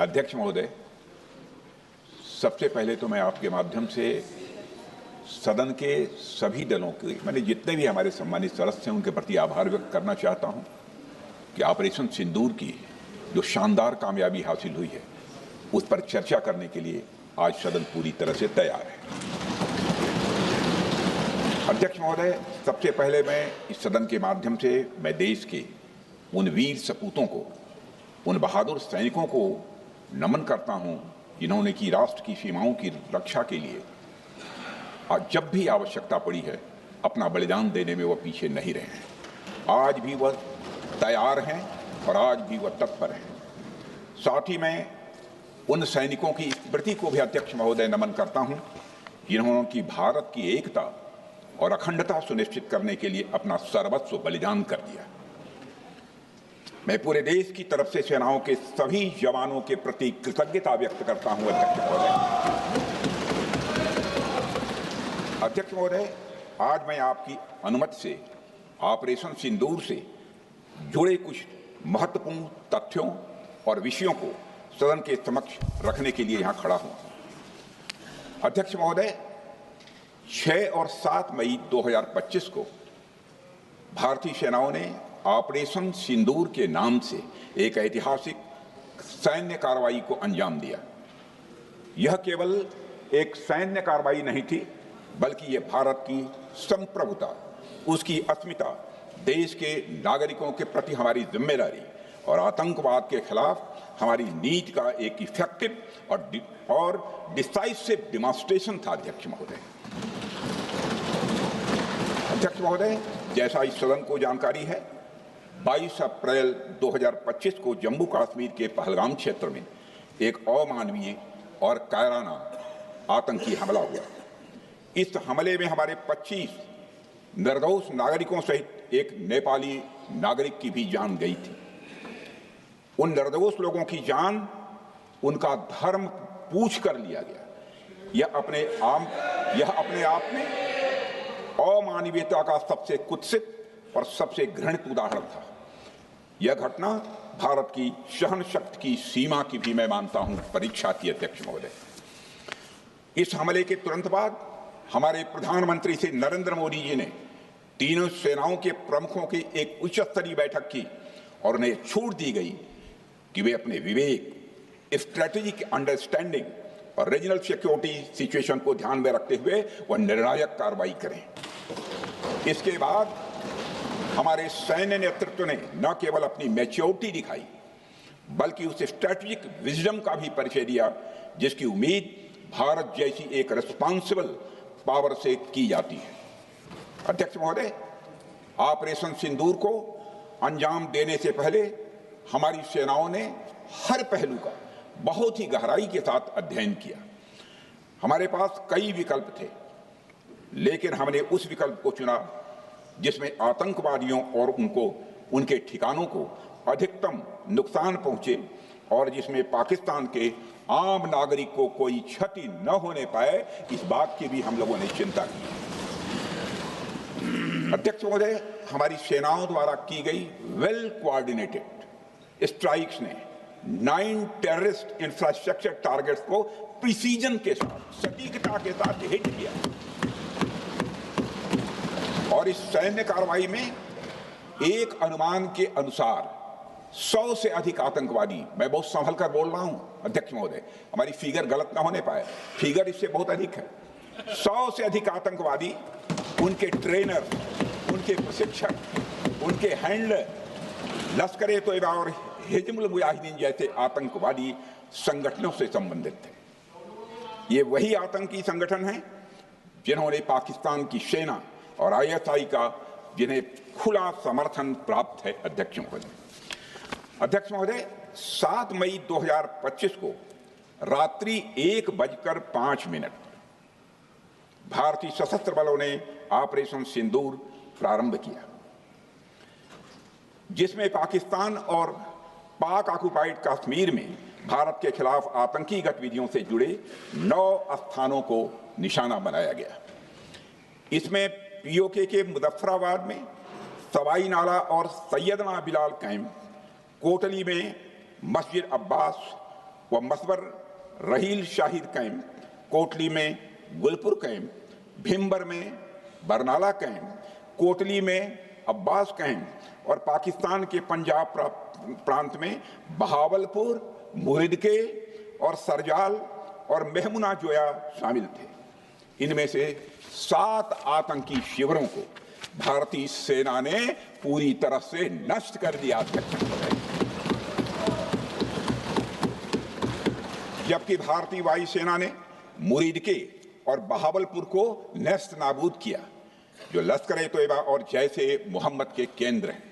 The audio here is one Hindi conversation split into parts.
अध्यक्ष महोदय, सबसे पहले तो मैं आपके माध्यम से सदन के सभी दलों के मैंने जितने भी हमारे सम्मानित सदस्य हैं उनके प्रति आभार व्यक्त करना चाहता हूं कि ऑपरेशन सिंदूर की जो शानदार कामयाबी हासिल हुई है उस पर चर्चा करने के लिए आज सदन पूरी तरह से तैयार है। अध्यक्ष महोदय, सबसे पहले मैं इस सदन के माध्यम से मैं देश के उन वीर सपूतों को, उन बहादुर सैनिकों को नमन करता हूं जिन्होंने की राष्ट्र की सीमाओं की रक्षा के लिए जब भी आवश्यकता पड़ी है अपना बलिदान देने में वह पीछे नहीं रहे हैं। आज भी वह तैयार हैं और आज भी वह तत्पर हैं। साथ ही मैं उन सैनिकों की स्मृति को भी अध्यक्ष महोदय नमन करता हूं जिन्होंने की भारत की एकता और अखंडता सुनिश्चित करने के लिए अपना सर्वस्व बलिदान कर दिया। मैं पूरे देश की तरफ से सेनाओं के सभी जवानों के प्रति कृतज्ञता व्यक्त करता हूं। अध्यक्ष महोदय, आज मैं आपकी अनुमति से ऑपरेशन सिंदूर से जुड़े कुछ महत्वपूर्ण तथ्यों और विषयों को सदन के समक्ष रखने के लिए यहां खड़ा हूं। अध्यक्ष महोदय, 6 और 7 मई 2025 को भारतीय सेनाओं ने ऑपरेशन सिंदूर के नाम से एक ऐतिहासिक सैन्य कार्रवाई को अंजाम दिया। यह केवल एक सैन्य कार्रवाई नहीं थी, बल्कि यह भारत की संप्रभुता, उसकी अस्मिता, देश के नागरिकों के प्रति हमारी जिम्मेदारी और आतंकवाद के खिलाफ हमारी नीति का एक इफेक्टिव और डिसाइसिव डिमॉन्स्ट्रेशन था। अध्यक्ष महोदय, जैसा इस सदन को जानकारी है, 22 अप्रैल 2025 को जम्मू कश्मीर के पहलगाम क्षेत्र में एक अमानवीय और कायराना आतंकी हमला हुआ। इस हमले में हमारे 25 निर्दोष नागरिकों सहित एक नेपाली नागरिक की भी जान गई थी। उन निर्दोष लोगों की जान उनका धर्म पूछ कर लिया गया। यह अपने आप में अमानवीयता का सबसे कुत्सित और सबसे घृणित उदाहरण था। यह घटना भारत की सहन शक्ति की सीमा की भी मैं मानता हूं परीक्षा थी। अध्यक्ष महोदय, इस हमले के तुरंत बाद हमारे प्रधानमंत्री श्री नरेंद्र मोदी जी ने तीनों सेनाओं के प्रमुखों की एक उच्च स्तरीय बैठक की और उन्हें छूट दी गई कि वे अपने विवेक, स्ट्रेटेजिक अंडरस्टैंडिंग और रीजनल सिक्योरिटी सिचुएशन को ध्यान में रखते हुए वह निर्णायक कार्रवाई करें। इसके बाद हमारे सैन्य नेतृत्व ने न केवल अपनी मैच्योरिटी दिखाई, बल्कि उस स्ट्रेटेजिक विजडम का भी परिचय दिया जिसकी उम्मीद भारत जैसी एक रिस्पॉन्सिबल पावर से की जाती है। अध्यक्ष महोदय, ऑपरेशन सिंदूर को अंजाम देने से पहले हमारी सेनाओं ने हर पहलू का बहुत ही गहराई के साथ अध्ययन किया। हमारे पास कई विकल्प थे, लेकिन हमने उस विकल्प को चुना जिसमें आतंकवादियों और उनके ठिकानों को अधिकतम नुकसान पहुंचे और जिसमें पाकिस्तान के आम नागरिक को कोई क्षति न होने पाए, इस बात की भी हम लोगों ने चिंता की। अध्यक्ष महोदय, हमारी सेनाओं द्वारा की गई वेल कोऑर्डिनेटेड स्ट्राइक्स ने 9 टेररिस्ट इंफ्रास्ट्रक्चर टारगेट्स को प्रिसीजन के साथ, सटीकता के साथ हिट किया और इस सैन्य कार्रवाई में एक अनुमान के अनुसार 100 से अधिक आतंकवादी, मैं बहुत संभल कर बोल रहा हूं अध्यक्ष महोदय, हमारी फिगर गलत ना होने पाए, फिगर इससे बहुत अधिक है। 100 से अधिक आतंकवादी, उनके ट्रेनर, उनके प्रशिक्षक, उनके हैंडलर, लश्कर तोयबा और हिजबुल मुजाहिदीन जैसे आतंकवादी संगठनों से संबंधित थे। ये वही आतंकी संगठन हैं जिन्होंने पाकिस्तान की सेना और ISI का जिन्हें खुला समर्थन प्राप्त है। अध्यक्ष महोदय, 7 मई 2025 को रात्रि 1:05 भारतीय सशस्त्र बलों ने ऑपरेशन सिंदूर प्रारंभ किया, जिसमें पाकिस्तान और पाक ऑक्युपाइड कश्मीर में भारत के खिलाफ आतंकी गतिविधियों से जुड़े 9 स्थानों को निशाना बनाया गया। इसमें POK के मुजफ्फराबाद में, सवाई नाला और सैयदना बिलाल कैंप, कोटली में मस्जिद अब्बास, वह मसबर रहील शाहिद कैंप, कोटली में गुलपुर कैंप, भीमबर में बरनाला कैंप, कोटली में अब्बास कैंप और पाकिस्तान के पंजाब प्रांत में बहावलपुर, मुहिदके और सरजाल और मेहमुना जोया शामिल थे। इनमें से 7 आतंकी शिविरों को भारतीय सेना ने पूरी तरह से नष्ट कर दिया, जबकि भारतीय वायुसेना ने मुरीदके और बहावलपुर को नेस्त नाबूद किया, जो लश्कर-ए-तोयबा और जैश मोहम्मद के केंद्र हैं।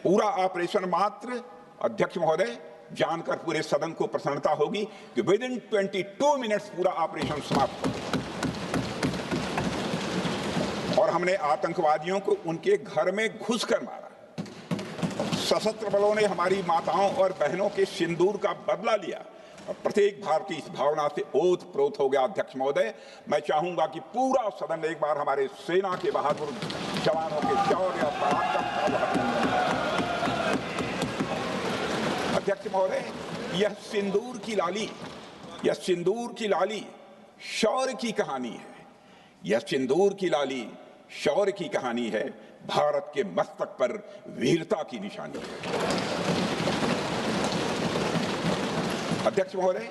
पूरा ऑपरेशन मात्र, अध्यक्ष महोदय, जानकर पूरे सदन को प्रसन्नता होगी कि विदिन 22 मिनट्स पूरा ऑपरेशन समाप्त हो गया और हमने आतंकवादियों को उनके घर में घुसकर मारा। सशस्त्र बलों ने हमारी माताओं और बहनों के सिंदूर का बदला लिया और प्रत्येक भारतीय इस भावना से ओत-प्रोत हो गया। अध्यक्ष महोदय, मैं चाहूंगा कि पूरा सदन एक बार हमारे सेना के बहादुर जवानों के शौर्य और पराक्रम का अध्यक्ष महोदय, यह सिंदूर की लाली शौर्य की कहानी है। यह सिंदूर की लाली शौर्य की कहानी है, भारत के मस्तक पर वीरता की निशानी है। अध्यक्ष महोदय,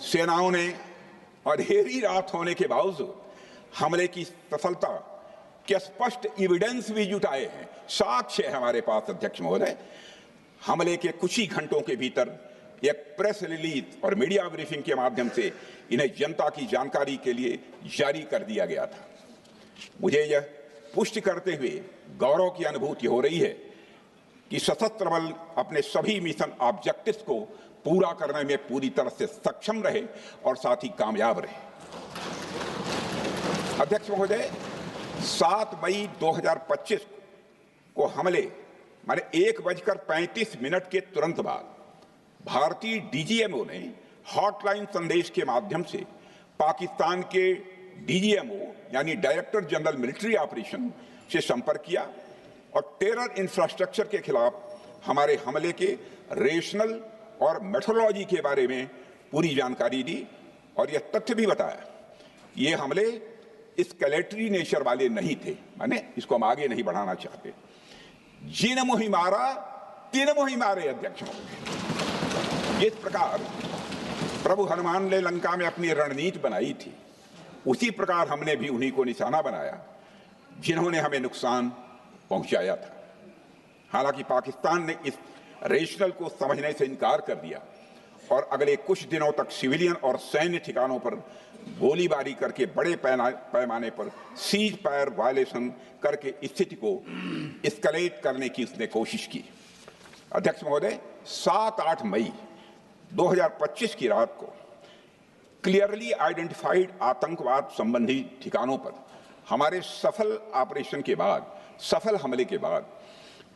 सेनाओं ने अंधेरी रात होने के बावजूद हमले की सफलता के स्पष्ट एविडेंस भी जुटाए हैं, साक्ष्य है हमारे पास। अध्यक्ष महोदय, हमले के कुछ ही घंटों के भीतर एक प्रेस रिलीज और मीडिया ब्रीफिंग के माध्यम से इन्हें जनता की जानकारी के लिए जारी कर दिया गया था। मुझे यह पुष्टि करते हुए गौरव की अनुभूति हो रही है कि सशस्त्र बल अपने सभी मिशन ऑब्जेक्टिव्स को पूरा करने में पूरी तरह से सक्षम रहे और साथ ही कामयाब रहे। अध्यक्ष महोदय, 7 मई 2025 को हमले माने 1:35 के तुरंत बाद भारतीय डीजीएमओ ने हॉटलाइन संदेश के माध्यम से पाकिस्तान के डीजीएमओ यानी डायरेक्टर जनरल मिलिट्री ऑपरेशन से संपर्क किया और टेरर इंफ्रास्ट्रक्चर के खिलाफ हमारे हमले के रेशनल और मेथोडोलॉजी के बारे में पूरी जानकारी दी और यह तथ्य भी बताया ये हमले एस्केलेटरी नेचर वाले नहीं थे, माने इसको हम आगे नहीं बढ़ाना चाहते। जिन मोहि मारा तीन मोहि मारे। अध्यक्ष महोदय, जिस प्रकार प्रभु हनुमान ने लंका में अपनी रणनीति बनाई थी, उसी प्रकार हमने भी उन्हीं को निशाना बनाया जिन्होंने हमें नुकसान पहुंचाया था। हालांकि पाकिस्तान ने इस रेशनल को समझने से इनकार कर दिया और अगले कुछ दिनों तक सिविलियन और सैन्य ठिकानों पर गोलीबारी करके बड़े पैमाने पर सीज फायर वायलेशन करके स्थिति को एस्केलेट करने की उसने कोशिश की। अध्यक्ष महोदय, 7-8 मई 2025 की रात को क्लियरली आइडेंटिफाइड आतंकवाद संबंधी ठिकानों पर हमारे सफल ऑपरेशन के बाद, सफल हमले के बाद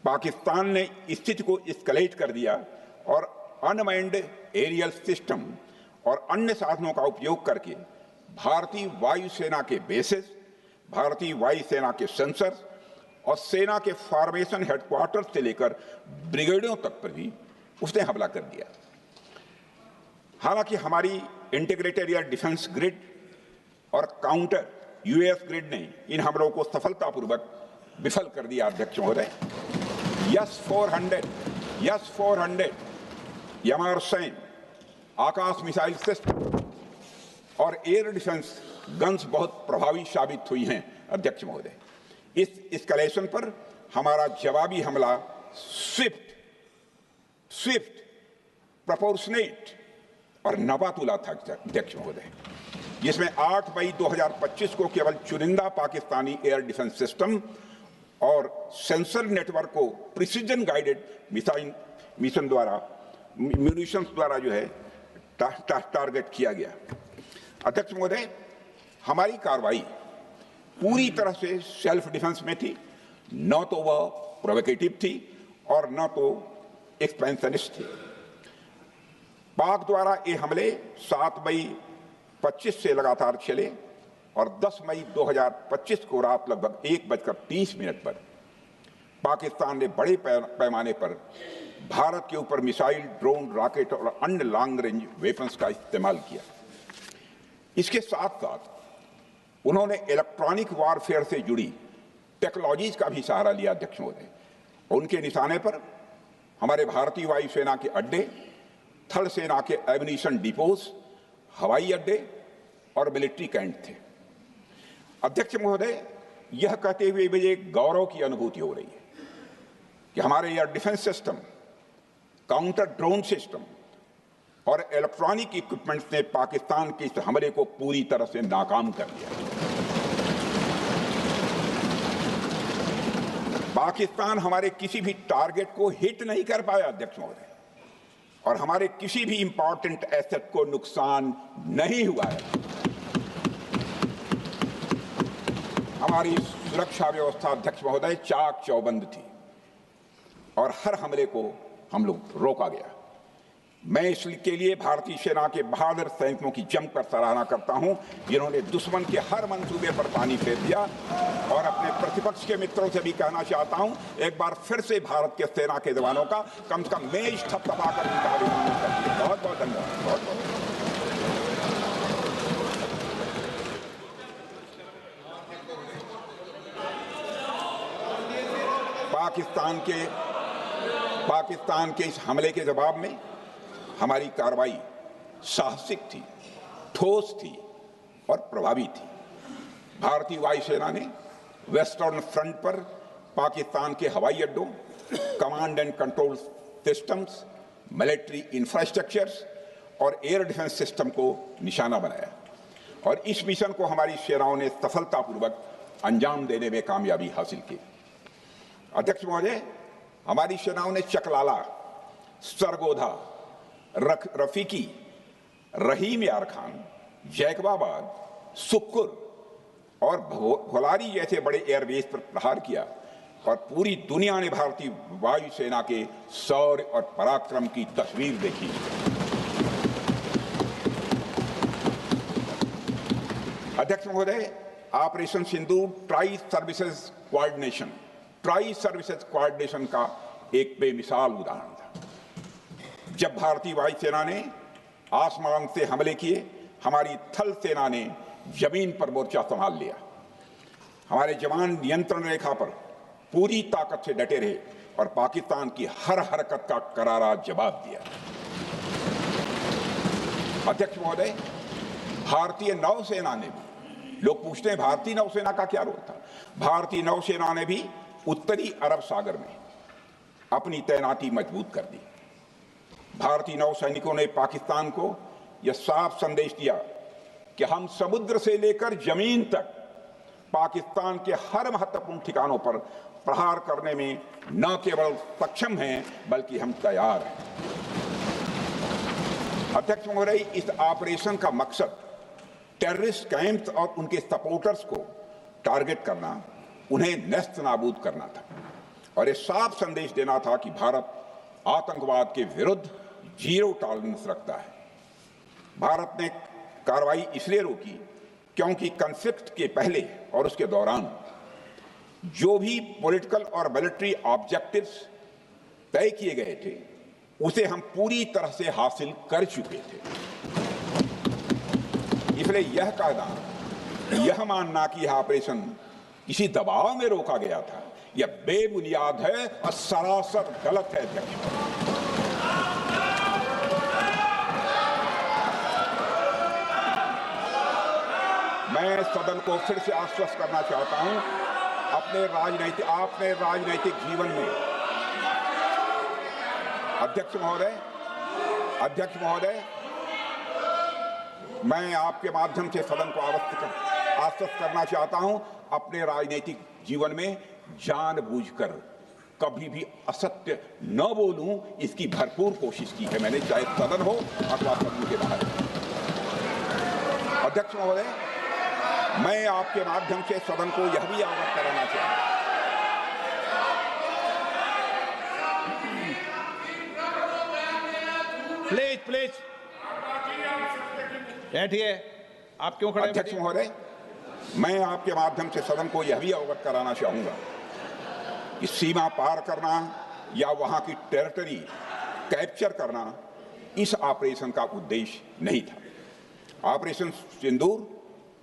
पाकिस्तान ने स्थिति को एस्केलेट कर दिया और अनमैन्ड एरियल सिस्टम और अन्य साधनों का उपयोग करके भारतीय वायुसेना के बेसेस, भारतीय वायुसेना के सेंसर्स और सेना के फॉर्मेशन हेडक्वार्टर से लेकर ब्रिगेडों तक पर भी उसने हमला कर दिया। हालांकि हमारी इंटीग्रेटेड एयर डिफेंस ग्रिड और काउंटर यूएस ग्रिड ने इन हमलों को सफलतापूर्वक विफल कर दिया। अध्यक्ष महोदय, यस-400 यमारसैन आकाश मिसाइल सिस्टम और एयर डिफेंस गन्स बहुत प्रभावी साबित हुई हैं। अध्यक्ष महोदय, इस एस्केलेशन पर हमारा जवाबी हमला स्विफ्ट, प्रोपोर्शनेट और नवातुला था। अध्यक्ष महोदय, जिसमें 8 मई 2025 को केवल चुनिंदा पाकिस्तानी एयर डिफेंस सिस्टम और सेंसर नेटवर्क को प्रिसीजन गाइडेड मिशन द्वारा म्यूनिशंस द्वारा जो है टारगेट किया गया। अध्यक्ष महोदय, हमारी कार्रवाई पूरी तरह से सेल्फ डिफेंस में थी, न तो वह प्रोवोकेटिव थी और न तो एक्सपेंशनिस्ट थी। पाक द्वारा ये हमले 7 मई 25 से लगातार चले और 10 मई 2025 को रात लगभग 1:30 पर पाकिस्तान ने बड़े पैमाने पर भारत के ऊपर मिसाइल, ड्रोन, रॉकेट और अन्य लॉन्ग रेंज वेपन्स का इस्तेमाल किया। इसके साथ साथ उन्होंने इलेक्ट्रॉनिक वॉरफेयर से जुड़ी टेक्नोलॉजीज का भी सहारा लिया। अध्यक्ष महोदय, उनके निशाने पर हमारे भारतीय वायुसेना के अड्डे, थल सेना के एमिनिशन डिपोज, हवाई अड्डे और मिलिट्री कैंट थे। अध्यक्ष महोदय, यह कहते हुए मुझे एक गौरव की अनुभूति हो रही है कि हमारे air defence system, counter drone system और इलेक्ट्रॉनिक इक्विपमेंट्स ने पाकिस्तान के इस हमले को पूरी तरह से नाकाम कर दिया। पाकिस्तान हमारे किसी भी टारगेट को हिट नहीं कर पाया अध्यक्ष महोदय, और हमारे किसी भी इंपॉर्टेंट एसेट को नुकसान नहीं हुआ है। हमारी सुरक्षा व्यवस्था अध्यक्ष महोदय चाक चौबंद थी और हर हमले को हम लोग रोका गया। मैं इसके लिए भारतीय सेना के बहादुर सैनिकों की जमकर सराहना करता हूं, जिन्होंने दुश्मन के हर मंसूबे पर पानी फेर दिया। और अपने प्रतिपक्ष के मित्रों से भी कहना चाहता हूं, एक बार फिर से भारत के सेना के जवानों का कम से कम मेज थपथपाकर उनका अभिनंदन करिए। बहुत बहुत धन्यवाद। बहुत बहुत पाकिस्तान के इस हमले के जवाब में हमारी कार्रवाई साहसिक थी, ठोस थी और प्रभावी थी। भारतीय वायुसेना ने वेस्टर्न फ्रंट पर पाकिस्तान के हवाई अड्डों, command and control systems, military infrastructures और एयर डिफेंस सिस्टम को निशाना बनाया और इस मिशन को हमारी सेनाओं ने सफलतापूर्वक अंजाम देने में कामयाबी हासिल की। अध्यक्ष महोदय, हमारी सेनाओं ने चकलाला, सरगोधा, रफीकी, रहीम यार खान, जैकबाबाद, सुक्कुर और भोलारी जैसे बड़े एयरबेस पर प्रहार किया और पूरी दुनिया ने भारतीय वायुसेना के शौर्य और पराक्रम की तस्वीर देखी। अध्यक्ष महोदय, ऑपरेशन सिंदूर ट्राई सर्विसेज कोऑर्डिनेशन का एक बेमिसाल उदाहरण था। जब भारतीय वायुसेना ने आसमान से हमले किए, हमारी थल सेना ने जमीन पर मोर्चा संभाल लिया। हमारे जवान नियंत्रण रेखा पर पूरी ताकत से डटे रहे और पाकिस्तान की हर हरकत का करारा जवाब दिया। अध्यक्ष महोदय, भारतीय नौसेना ने भी, लोग पूछते हैं भारतीय नौसेना का क्या रोल था, भारतीय नौसेना ने भी उत्तरी अरब सागर में अपनी तैनाती मजबूत कर दी। भारतीय नौसैनिकों ने पाकिस्तान को यह साफ संदेश दिया कि हम समुद्र से लेकर जमीन तक पाकिस्तान के हर महत्वपूर्ण ठिकानों पर प्रहार करने में न केवल सक्षम हैं, बल्कि हम तैयार हैं। अध्यक्ष महोदय, इस ऑपरेशन का मकसद टेररिस्ट कैंप्स और उनके सपोर्टर्स को टारगेट करना, उन्हें नेस्त नाबूद करना था और ये साफ संदेश देना था कि भारत आतंकवाद के विरुद्ध जीरो टॉलरेंस रखता है। भारत ने कार्रवाई इसलिए रोकी क्योंकि कॉन्फ्लिक्ट के पहले और उसके दौरान जो भी पॉलिटिकल और मिलिट्री ऑब्जेक्टिव्स तय किए गए थे, उसे हम पूरी तरह से हासिल कर चुके थे। इसलिए यह कहना, यह मानना कि यह ऑपरेशन किसी दबाव में रोका गया था, यह बेबुनियाद है और सरासर गलत है। मैं सदन को फिर से आश्वस्त करना चाहता हूं, अपने राजनीतिक जीवन में अध्यक्ष महोदय, मैं आपके माध्यम से सदन को आश्वस्त करना चाहता हूं, अपने राजनीतिक जीवन में जानबूझकर कभी भी असत्य न बोलूं, इसकी भरपूर कोशिश की है मैंने, चाहे सदन हो अथवा सदन के बाहर। अध्यक्ष महोदय, मैं आपके माध्यम से सदन को यह भी अवगत कराना चाहता हूं, प्लीज बैठिए। आप क्यों खड़े? अध्यक्ष महोदय, मैं आपके माध्यम से सदन को यह भी अवगत कराना चाहूंगा कि सीमा पार करना या वहां की टेरिटरी कैप्चर करना इस ऑपरेशन का उद्देश्य नहीं था। ऑपरेशन सिंदूर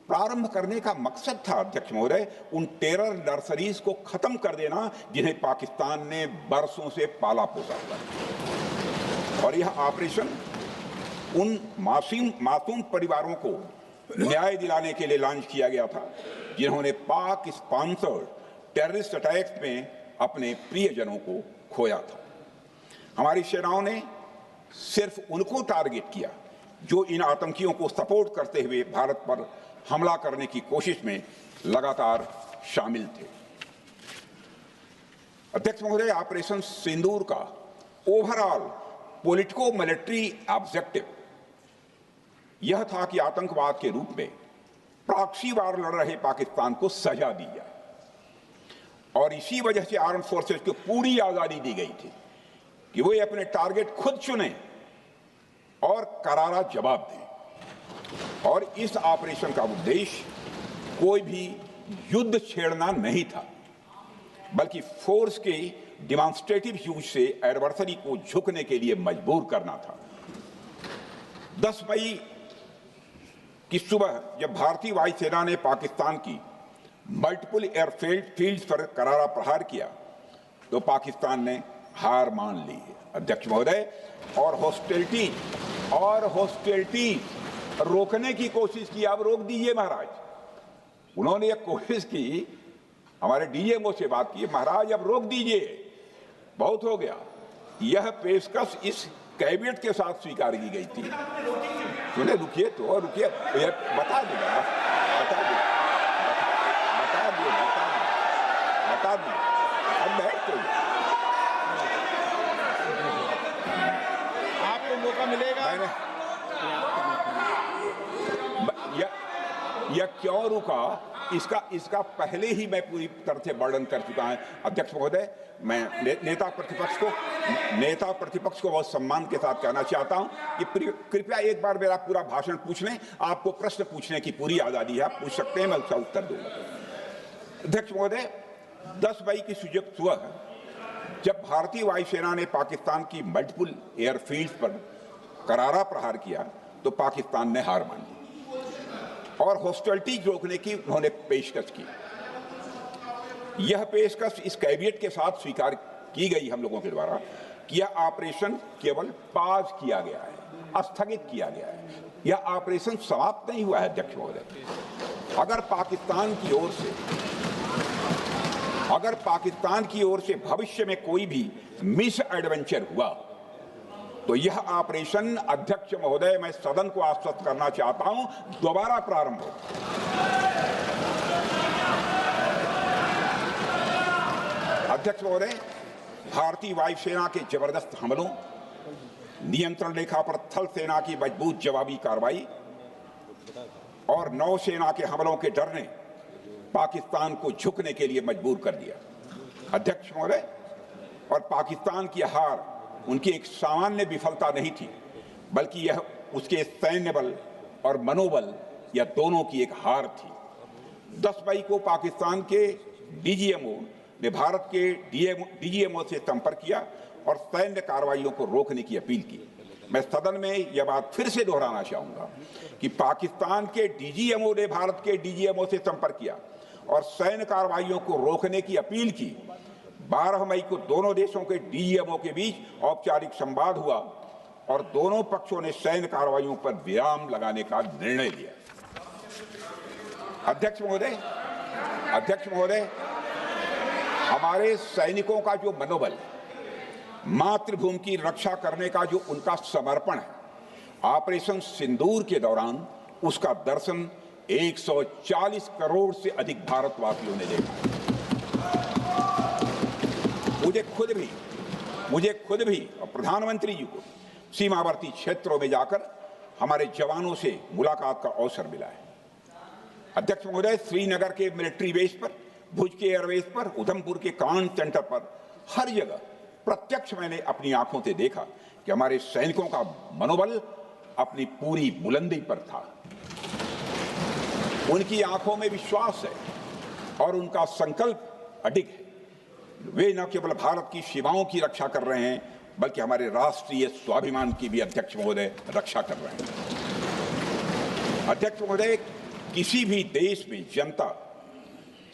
प्रारंभ करने का मकसद था अध्यक्ष महोदय उन टेरर नर्सरीज को खत्म कर देना जिन्हें पाकिस्तान ने बरसों से पाला पोसा था। और यह ऑपरेशन उन मासूम परिवारों को न्याय दिलाने के लिए लॉन्च किया गया था जिन्होंने पाक स्पॉन्सर्ड टेररिस्ट अटैक्स में अपने प्रियजनों को खोया था। हमारी सेनाओं ने सिर्फ उनको टारगेट किया जो इन आतंकियों को सपोर्ट करते हुए भारत पर हमला करने की कोशिश में लगातार शामिल थे। अध्यक्ष महोदय, ऑपरेशन सिंदूर का ओवरऑल पॉलिटिको मिलिट्री ऑब्जेक्टिव यह था कि आतंकवाद के रूप में प्रॉक्सी वार लड़ रहे पाकिस्तान को सजा दी जाए और इसी वजह से आर्म्ड फोर्सेस को पूरी आजादी दी गई थी कि वे अपने टारगेट खुद चुनें और करारा जवाब दें। और इस ऑपरेशन का उद्देश्य कोई भी युद्ध छेड़ना नहीं था, बल्कि फोर्स के डिमॉन्स्ट्रेटिव यूज से एडवर्सरी को झुकने के लिए मजबूर करना था। 10 मई की सुबह जब भारतीय वायुसेना ने पाकिस्तान की मल्टीपल एयरफील्ड्स पर करारा प्रहार किया तो पाकिस्तान ने हार मान ली है अध्यक्ष महोदय, और हॉस्टिलिटी रोकने की कोशिश की। अब रोक दीजिए महाराज। उन्होंने एक कोशिश की, हमारे डीएमओ से बात की, महाराज अब रोक दीजिए, बहुत हो गया। यह पेशकश इस कैबिनेट के साथ स्वीकार की गई थी। सुने, रुकिए तो रुकिए, बता दूंगा, अब बैठ तो आपको मौका मिलेगा। यह क्यों रुका, इसका पहले ही मैं पूरी तरह से वर्णन कर चुका हूं अध्यक्ष महोदय। मैं नेता प्रतिपक्ष को बहुत सम्मान के साथ कहना चाहता हूं कि कृपया एक बार मेरा पूरा भाषण पूछ लें। आपको प्रश्न पूछने की पूरी आजादी है, आप पूछ सकते हैं, मैं उसका उत्तर दूंगा। अध्यक्ष महोदय, 10 मई की सुबह जब भारतीय वायुसेना ने पाकिस्तान की मल्टीपल एयरफील्ड्स पर करारा प्रहार किया तो पाकिस्तान ने हार मान ली और हॉस्टिलिटी रोकने की उन्होंने पेशकश की। यह पेशकश इस कैबिनेट के साथ स्वीकार की गई हम लोगों के द्वारा कि यह ऑपरेशन केवल पाज किया गया है, स्थगित किया गया है। यह ऑपरेशन समाप्त नहीं हुआ है अध्यक्ष महोदय। अगर पाकिस्तान की ओर से भविष्य में कोई भी मिस एडवेंचर हुआ तो यह ऑपरेशन अध्यक्ष महोदय, मैं सदन को आश्वस्त करना चाहता हूं, दोबारा प्रारंभ हो। अध्यक्ष महोदय, भारतीय वायुसेना के जबरदस्त हमलों, नियंत्रण रेखा पर थल सेना की मजबूत जवाबी कार्रवाई और नौसेना के हमलों के डर ने पाकिस्तान को झुकने के लिए मजबूर कर दिया अध्यक्ष महोदय। और पाकिस्तान की हार उनकी एक सामान्य विफलता नहीं थी, बल्कि यह उसके सैन्य बल और मनोबल या दोनों की एक हार थी। 10 मई को पाकिस्तान के डीजीएमओ ने भारत के डीजीएमओ से संपर्क किया और सैन्य कार्रवाइयों को रोकने की अपील की। मैं सदन में यह बात फिर से दोहराना चाहूंगा कि पाकिस्तान के डीजीएमओ ने भारत के डीजीएमओ से संपर्क किया और सैन्य कार्रवाइयों को रोकने की अपील की। 12 मई को दोनों देशों के डीजीएमओ के बीच औपचारिक संवाद हुआ और दोनों पक्षों ने सैन्य कार्रवाइयों पर विराम लगाने का निर्णय लिया। अध्यक्ष महोदय, हमारे सैनिकों का जो मनोबल, मातृभूमि की रक्षा करने का जो उनका समर्पण है, ऑपरेशन सिंदूर के दौरान उसका दर्शन 140 करोड़ से अधिक भारतवासियों ने देखा। मुझे खुद भी और प्रधानमंत्री जी को सीमावर्ती क्षेत्रों में जाकर हमारे जवानों से मुलाकात का अवसर मिला है। अध्यक्ष महोदय, श्रीनगर के मिलिट्री बेस पर, भुज के एयरबेस पर, उधमपुर के कमांड सेंटर पर, हर जगह प्रत्यक्ष मैंने अपनी आंखों से देखा कि हमारे सैनिकों का मनोबल अपनी पूरी बुलंदी पर था। उनकी आंखों में विश्वास है और उनका संकल्प अडिग है वे न केवल भारत की सीमाओं की रक्षा कर रहे हैं बल्कि हमारे राष्ट्रीय स्वाभिमान की भी अध्यक्ष महोदय रक्षा कर रहे हैं। अध्यक्ष महोदय, किसी भी देश में जनता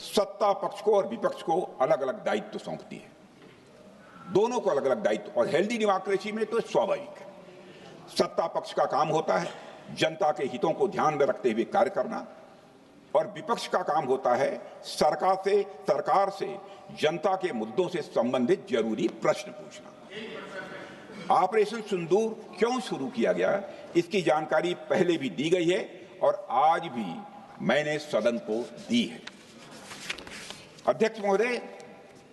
सत्ता पक्ष को और विपक्ष को अलग अलग दायित्व सौंपती है, दोनों को अलग अलग दायित्व, और हेल्दी डेमोक्रेसी में तो स्वाभाविक है। सत्ता पक्ष का काम होता है जनता के हितों को ध्यान में रखते हुए कार्य करना, और विपक्ष का काम होता है सरकार से जनता के मुद्दों से संबंधित जरूरी प्रश्न पूछना। ऑपरेशन सिंदूर क्यों शुरू किया गया, इसकी जानकारी पहले भी दी गई है और आज भी मैंने सदन को दी है। अध्यक्ष महोदय,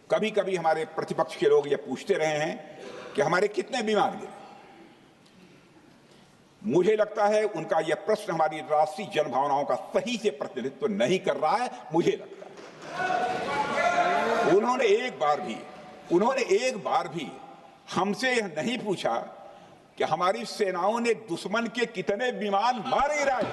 कभी कभी हमारे प्रतिपक्ष के लोग ये पूछते रहे हैं कि हमारे कितने बीमार गिरे। मुझे लगता है उनका यह प्रश्न हमारी राष्ट्रीय जनभावनाओं का सही से प्रतिनिधित्व नहीं कर रहा है। मुझे लगता है उन्होंने एक बार भी हमसे यह नहीं पूछा कि हमारी सेनाओं ने दुश्मन के कितने विमान मार गिराए।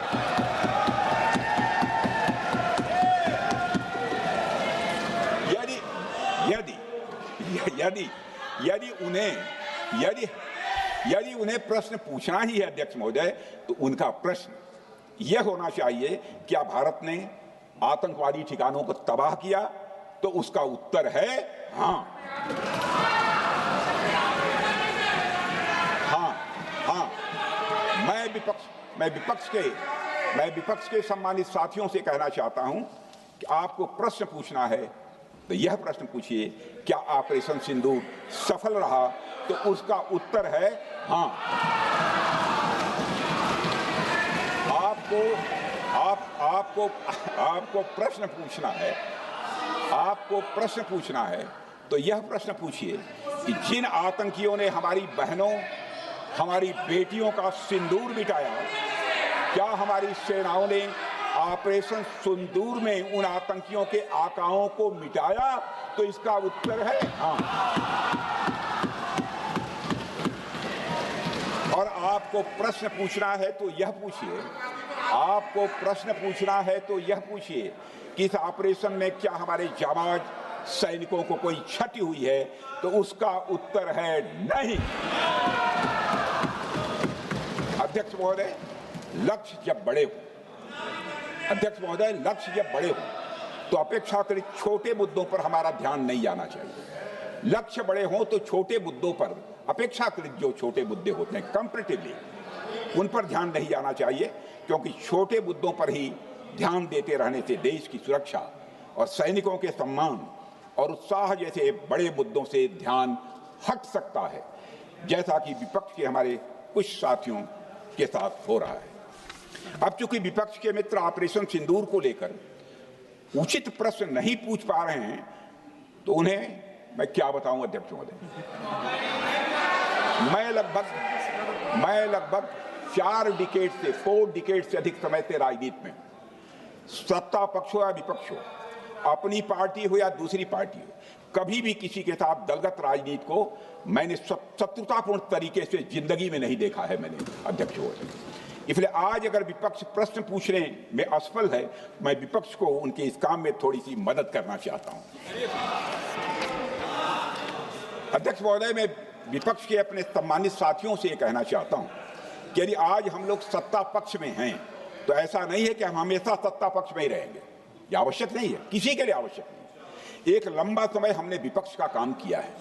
यदि उन्हें प्रश्न पूछना ही है अध्यक्ष महोदय, तो उनका प्रश्न यह होना चाहिए, क्या भारत ने आतंकवादी ठिकानों को तबाह किया? तो उसका उत्तर है हाँ। मैं विपक्ष के सम्मानित साथियों से कहना चाहता हूं कि आपको प्रश्न पूछना है तो यह प्रश्न पूछिए, क्या ऑपरेशन सिंदूर सफल रहा? तो उसका उत्तर है हाँ। आपको प्रश्न पूछना है तो यह प्रश्न पूछिए कि जिन आतंकियों ने हमारी बहनों, हमारी बेटियों का सिंदूर मिटाया, क्या हमारी सेनाओं ने ऑपरेशन सिंदूर में उन आतंकियों के आकाओं को मिटाया? तो इसका उत्तर है हाँ। और आपको प्रश्न पूछना है तो यह पूछिए कि इस ऑपरेशन में क्या हमारे जाबाज सैनिकों को कोई क्षति हुई है? तो उसका उत्तर है नहीं। अध्यक्ष महोदय, लक्ष्य जब बड़े हो तो अपेक्षाकृत छोटे मुद्दों पर हमारा ध्यान नहीं जाना चाहिए। लक्ष्य बड़े हों तो छोटे मुद्दों पर, अपेक्षाकृत जो छोटे मुद्दे होते हैं कंपैरेटिवली, उन पर ध्यान नहीं जाना चाहिए, क्योंकि छोटे मुद्दों पर ही ध्यान देते रहने से देश की सुरक्षा और सैनिकों के सम्मान और उत्साह जैसे बड़े मुद्दों से ध्यान हट सकता है, जैसा कि विपक्ष के हमारे कुछ साथियों के साथ हो रहा है। अब चूंकि विपक्ष के मित्र ऑपरेशन सिंदूर को लेकर उचित प्रश्न नहीं पूछ पा रहे हैं, तो उन्हें मैं क्या बताऊं अध्यक्ष महोदय। मैं लगभग 4 डिकेड से अधिक समय से राजनीति में, सत्ता पक्ष हो या विपक्ष हो, अपनी पार्टी हो या दूसरी पार्टी हो, कभी भी किसी के साथ दलगत राजनीति को मैंने शत्रुतापूर्ण तरीके से जिंदगी में नहीं देखा है मैंने अध्यक्ष महोदय। इसलिए आज अगर विपक्ष प्रश्न पूछने में असफल है, मैं विपक्ष को उनके इस काम में थोड़ी सी मदद करना चाहता हूं। अध्यक्ष महोदय, मैं विपक्ष के अपने सम्मानित साथियों से कहना चाहता हूं कि यदि आज हम लोग सत्ता पक्ष में हैं तो ऐसा नहीं है कि हम हमेशा सत्ता पक्ष में ही रहेंगे। यह आवश्यक नहीं है, किसी के लिए आवश्यक नहीं। एक लंबा समय हमने विपक्ष का काम किया है,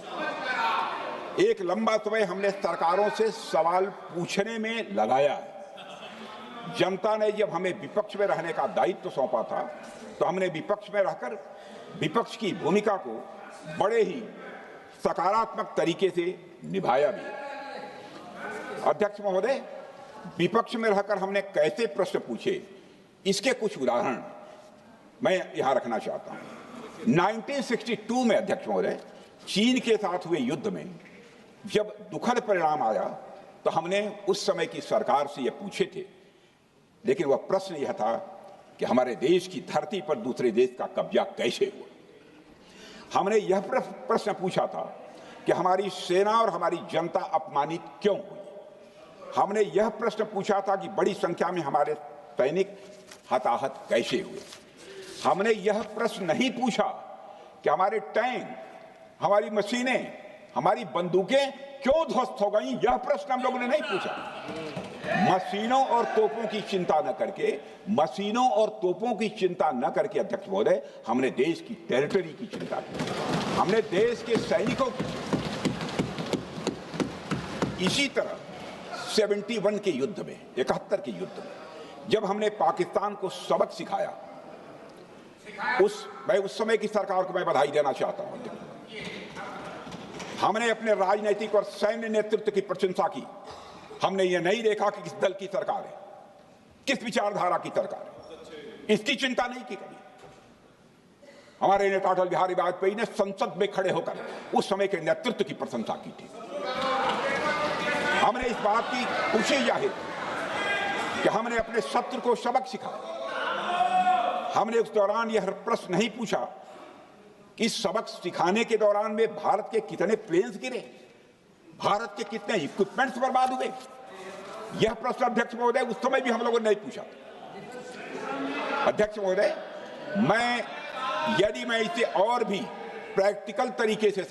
एक लंबा समय हमने सरकारों से सवाल पूछने में लगाया है। जनता ने जब हमें विपक्ष में रहने का दायित्व सौंपा था तो हमने विपक्ष में रहकर विपक्ष की भूमिका को बड़े ही सकारात्मक तरीके से निभाया भी। अध्यक्ष महोदय, विपक्ष में रहकर हमने कैसे प्रश्न पूछे, इसके कुछ उदाहरण मैं यहां रखना चाहता हूं। 1962 में अध्यक्ष महोदय, चीन के साथ हुए युद्ध में जब दुखद परिणाम आया तो हमने उस समय की सरकार से यह पूछे थे, लेकिन वह प्रश्न यह था कि हमारे देश की धरती पर दूसरे देश का कब्जा कैसे हुआ। हमने यह प्रश्न पूछा था कि हमारी सेना और हमारी जनता अपमानित क्यों हुई। हमने यह प्रश्न पूछा था कि बड़ी संख्या में हमारे सैनिक हताहत कैसे हुए। हमने यह प्रश्न नहीं पूछा कि हमारे टैंक हमारी मशीनें, हमारी बंदूकें क्यों ध्वस्त हो गई, यह प्रश्न हम लोगों ने नहीं पूछा। मशीनों और तोपों की चिंता न करके, मशीनों और तोपों की चिंता न करके अध्यक्ष महोदय, हमने देश की टेरिटरी की चिंता की, हमने देश के सैनिकों की। इसी तरह 71 के युद्ध में, 71 के युद्ध में जब हमने पाकिस्तान को सबक सिखाया, मैं उस समय की सरकार को मैं बधाई देना चाहता हूं। हमने अपने राजनीतिक और सैन्य नेतृत्व की प्रशंसा की। हमने ये नहीं देखा कि किस दल की सरकार है, किस विचारधारा की सरकार है, इसकी चिंता नहीं की कभी। हमारे नेता अटल बिहारी वाजपेयी ने संसद में खड़े होकर उस समय के नेतृत्व की प्रशंसा की थी। हमने इस बात की खुशी जाहिर कि हमने अपने शत्रु को सबक सिखाया। हमने उस दौरान यह प्रश्न नहीं पूछा कि सबक सिखाने के दौरान में भारत के कितने प्लेन्स गिरे, भारत के कितने इक्विपमेंट्स बर्बाद हुए। यह प्रश्न अध्यक्ष महोदय उस समय भी हम लोगों ने नहीं पूछा। अध्यक्ष महोदय, यदि मैं इसे और भी प्रैक्टिकल तरीके से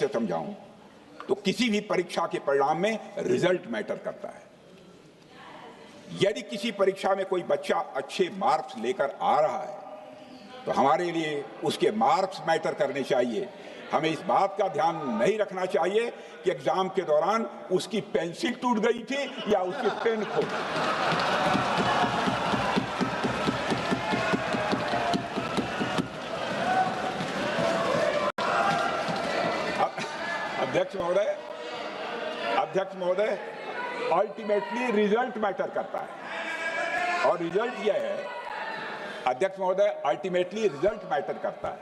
समझाऊं, तो किसी भी परीक्षा के परिणाम में रिजल्ट मैटर करता है। यदि किसी परीक्षा में कोई बच्चा अच्छे मार्क्स लेकर आ रहा है, तो हमारे लिए उसके मार्क्स मैटर करने चाहिए। हमें इस बात का ध्यान नहीं रखना चाहिए कि एग्जाम के दौरान उसकी पेंसिल टूट गई थी या उसकी पेन खो गई। अध्यक्ष महोदय, अल्टीमेटली रिजल्ट मैटर करता है, और रिजल्ट यह है अध्यक्ष महोदय, अल्टीमेटली रिजल्ट मैटर करता है,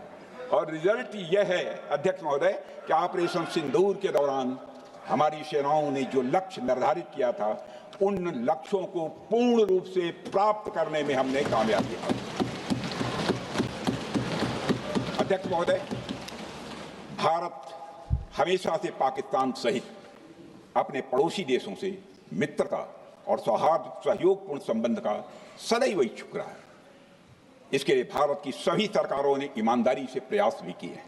और रिजल्ट यह है अध्यक्ष महोदय कि ऑपरेशन सिंदूर के दौरान हमारी सेनाओं ने जो लक्ष्य निर्धारित किया था, उन लक्ष्यों को पूर्ण रूप से प्राप्त करने में हमने कामयाबी हासिल की। अध्यक्ष महोदय, भारत हमेशा से पाकिस्तान सहित अपने पड़ोसी देशों से मित्रता और सौहार्द सहयोगपूर्ण संबंध का सदैव इच्छुक रहा है। इसके लिए भारत की सभी सरकारों ने ईमानदारी से प्रयास भी किए हैं।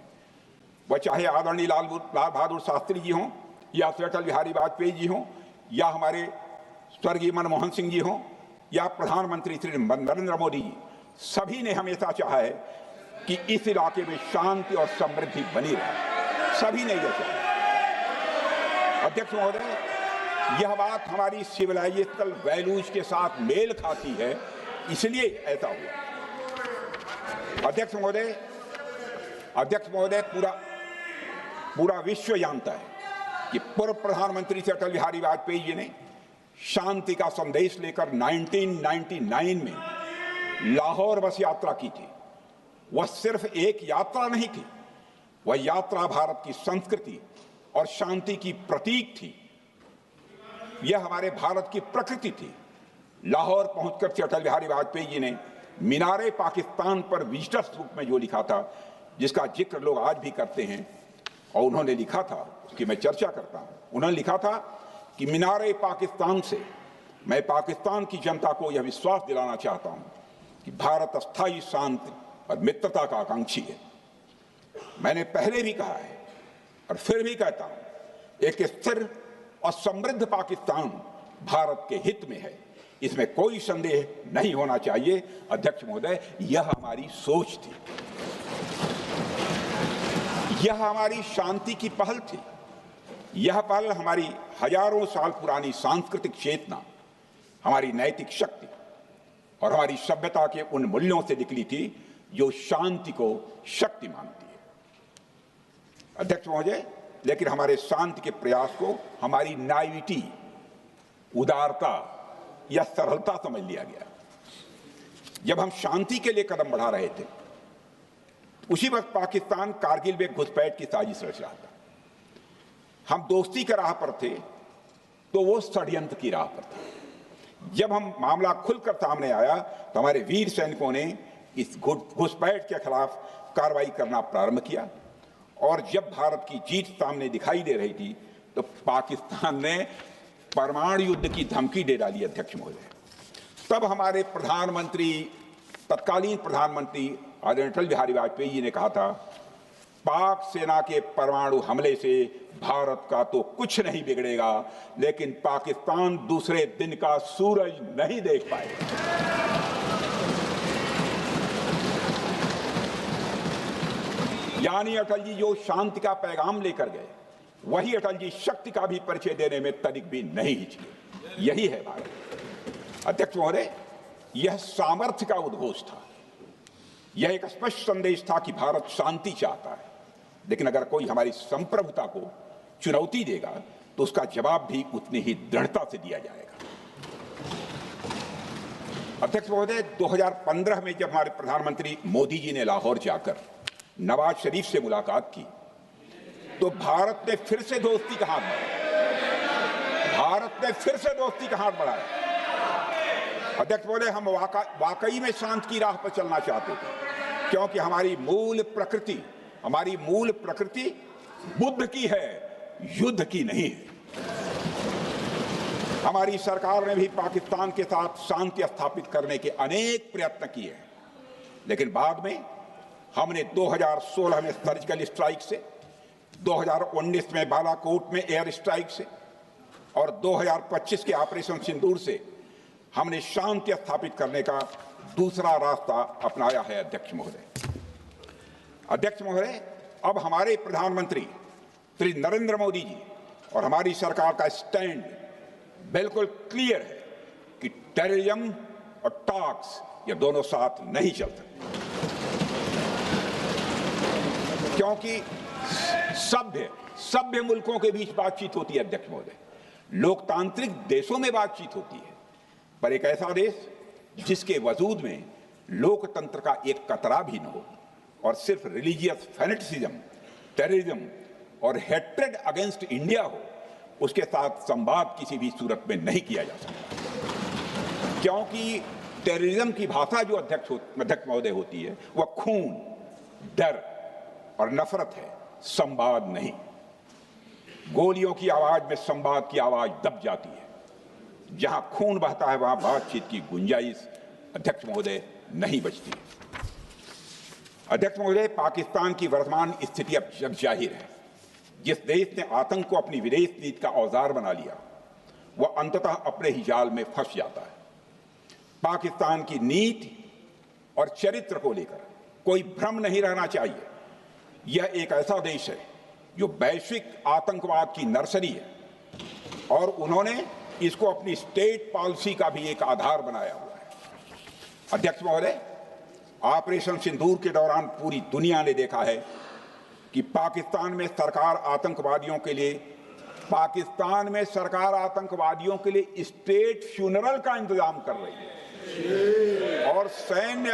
वह चाहे आदरणीय लाल बहादुर शास्त्री जी हों, या अटल बिहारी वाजपेयी जी हों, या हमारे स्वर्गीय मनमोहन सिंह जी हों, या प्रधानमंत्री श्री नरेंद्र मोदी जी, सभी ने हमेशा चाहा है कि इस इलाके में शांति और समृद्धि बनी रहे। सभी ने यह चाहा। अध्यक्ष महोदय, यह बात हमारी सिविलाइजेशनल वैल्यूज के साथ मेल खाती है, इसलिए ऐसा हुआ। अध्यक्ष महोदय, पूरा विश्व जानता है कि पूर्व प्रधानमंत्री से अटल बिहारी वाजपेयी जी ने शांति का संदेश लेकर 1999 में लाहौर बस यात्रा की थी। वह सिर्फ एक यात्रा नहीं थी, वह यात्रा भारत की संस्कृति और शांति की प्रतीक थी। यह हमारे भारत की प्रकृति थी। लाहौर पहुंचकर श्री अटल बिहारी वाजपेयी जी ने मीनारे पाकिस्तान पर विजिटर्स रूप में जो लिखा था, जिसका जिक्र लोग आज भी करते हैं, और उन्होंने लिखा था, उसकी मैं चर्चा करता हूं। उन्होंने लिखा था कि मीनारे पाकिस्तान से मैं पाकिस्तान की जनता को यह विश्वास दिलाना चाहता हूं कि भारत अस्थायी शांति और मित्रता का आकांक्षी है। मैंने पहले भी कहा है और फिर भी कहता हूं, एक स्थिर और समृद्ध पाकिस्तान भारत के हित में है, इसमें कोई संदेह नहीं होना चाहिए। अध्यक्ष महोदय, यह हमारी सोच थी, यह हमारी शांति की पहल थी। यह पहल हमारी हजारों साल पुरानी सांस्कृतिक चेतना, हमारी नैतिक शक्ति और हमारी सभ्यता के उन मूल्यों से निकली थी जो शांति को शक्ति मानती है। अध्यक्ष महोदय, लेकिन हमारे शांति के प्रयास को हमारी नाइविटी, उदारता या सरलता समझ लिया गया। जब हम शांति के लिए कदम बढ़ा रहे थे, उसी वक्त पाकिस्तान कारगिल में घुसपैठ की साजिश रच रहा था। हम दोस्ती के राह पर थे तो वो षड्यंत्र की राह पर था। जब हम मामला खुलकर सामने आया तो हमारे वीर सैनिकों ने इस घुसपैठ के खिलाफ कार्रवाई करना प्रारंभ किया, और जब भारत की जीत सामने दिखाई दे रही थी तो पाकिस्तान ने परमाणु युद्ध की धमकी दे डाली। अध्यक्ष महोदय, तब हमारे तत्कालीन प्रधानमंत्री आदरणीय अटल बिहारी वाजपेयी जी ने कहा था पाक सेना के परमाणु हमले से भारत का तो कुछ नहीं बिगड़ेगा, लेकिन पाकिस्तान दूसरे दिन का सूरज नहीं देख पाएगा। यानी अटल जी जो शांति का पैगाम लेकर गए, वही अटल जी शक्ति का भी परिचय देने में तनिक भी नहीं हिचके। यही है भारत। अध्यक्ष महोदय, यह सामर्थ्य का उद्घोष था। यह एक स्पष्ट संदेश था कि भारत शांति चाहता है, लेकिन अगर कोई हमारी संप्रभुता को चुनौती देगा तो उसका जवाब भी उतनी ही दृढ़ता से दिया जाएगा। अध्यक्ष महोदय, 2015 में जब हमारे प्रधानमंत्री मोदी जी ने लाहौर जाकर नवाज शरीफ से मुलाकात की, तो भारत ने फिर से दोस्ती का हाथ बढ़ाया। अध्यक्ष महोदय, हम वाकई में शांति की राह पर चलना चाहते थे, क्योंकि हमारी मूल प्रकृति बुद्ध की है, युद्ध की नहीं है। हमारी सरकार ने भी पाकिस्तान के साथ शांति स्थापित करने के अनेक प्रयत्न किए हैं, लेकिन बाद में हमने 2016 में सर्जिकल स्ट्राइक से, 2019 में बालाकोट में एयर स्ट्राइक से और 2025 के ऑपरेशन सिंदूर से हमने शांति स्थापित करने का दूसरा रास्ता अपनाया है। अध्यक्ष महोदय, अब हमारे प्रधानमंत्री श्री नरेंद्र मोदी जी और हमारी सरकार का स्टैंड बिल्कुल क्लियर है कि टेररिज्म और टॉक्स ये दोनों साथ नहीं चल सकते, क्योंकि सभ्य मुल्कों के बीच बातचीत होती है। अध्यक्ष महोदय, लोकतांत्रिक देशों में बातचीत होती है, पर एक ऐसा देश जिसके वजूद में लोकतंत्र का एक कतरा भी न हो और सिर्फ रिलीजियस फैनेटिसिज्म, टेररिज्म और हेट्रेड अगेंस्ट इंडिया हो, उसके साथ संवाद किसी भी सूरत में नहीं किया जा सकता। क्योंकि टेररिज्म की भाषा जो अध्यक्ष महोदय होती है, वह खून, डर और नफरत है, संवाद नहीं। गोलियों की आवाज में संवाद की आवाज दब जाती है। जहां खून बहता है वहां बातचीत की गुंजाइश अध्यक्ष महोदय नहीं बचती। अध्यक्ष महोदय, पाकिस्तान की वर्तमान स्थिति अब जग जाहिर है। जिस देश ने आतंक को अपनी विदेश नीति का औजार बना लिया, वह अंततः अपने ही जाल में फंस जाता है। पाकिस्तान की नीति और चरित्र को लेकर कोई भ्रम नहीं रहना चाहिए। यह एक ऐसा देश है जो वैश्विक आतंकवाद की नर्सरी है और उन्होंने इसको अपनी स्टेट पॉलिसी का भी एक आधार बनाया हुआ है। अध्यक्ष महोदय, ऑपरेशन सिंदूर के दौरान पूरी दुनिया ने देखा है कि पाकिस्तान में सरकार आतंकवादियों के लिए स्टेट फ्यूनरल का इंतजाम कर रही है और सैन्य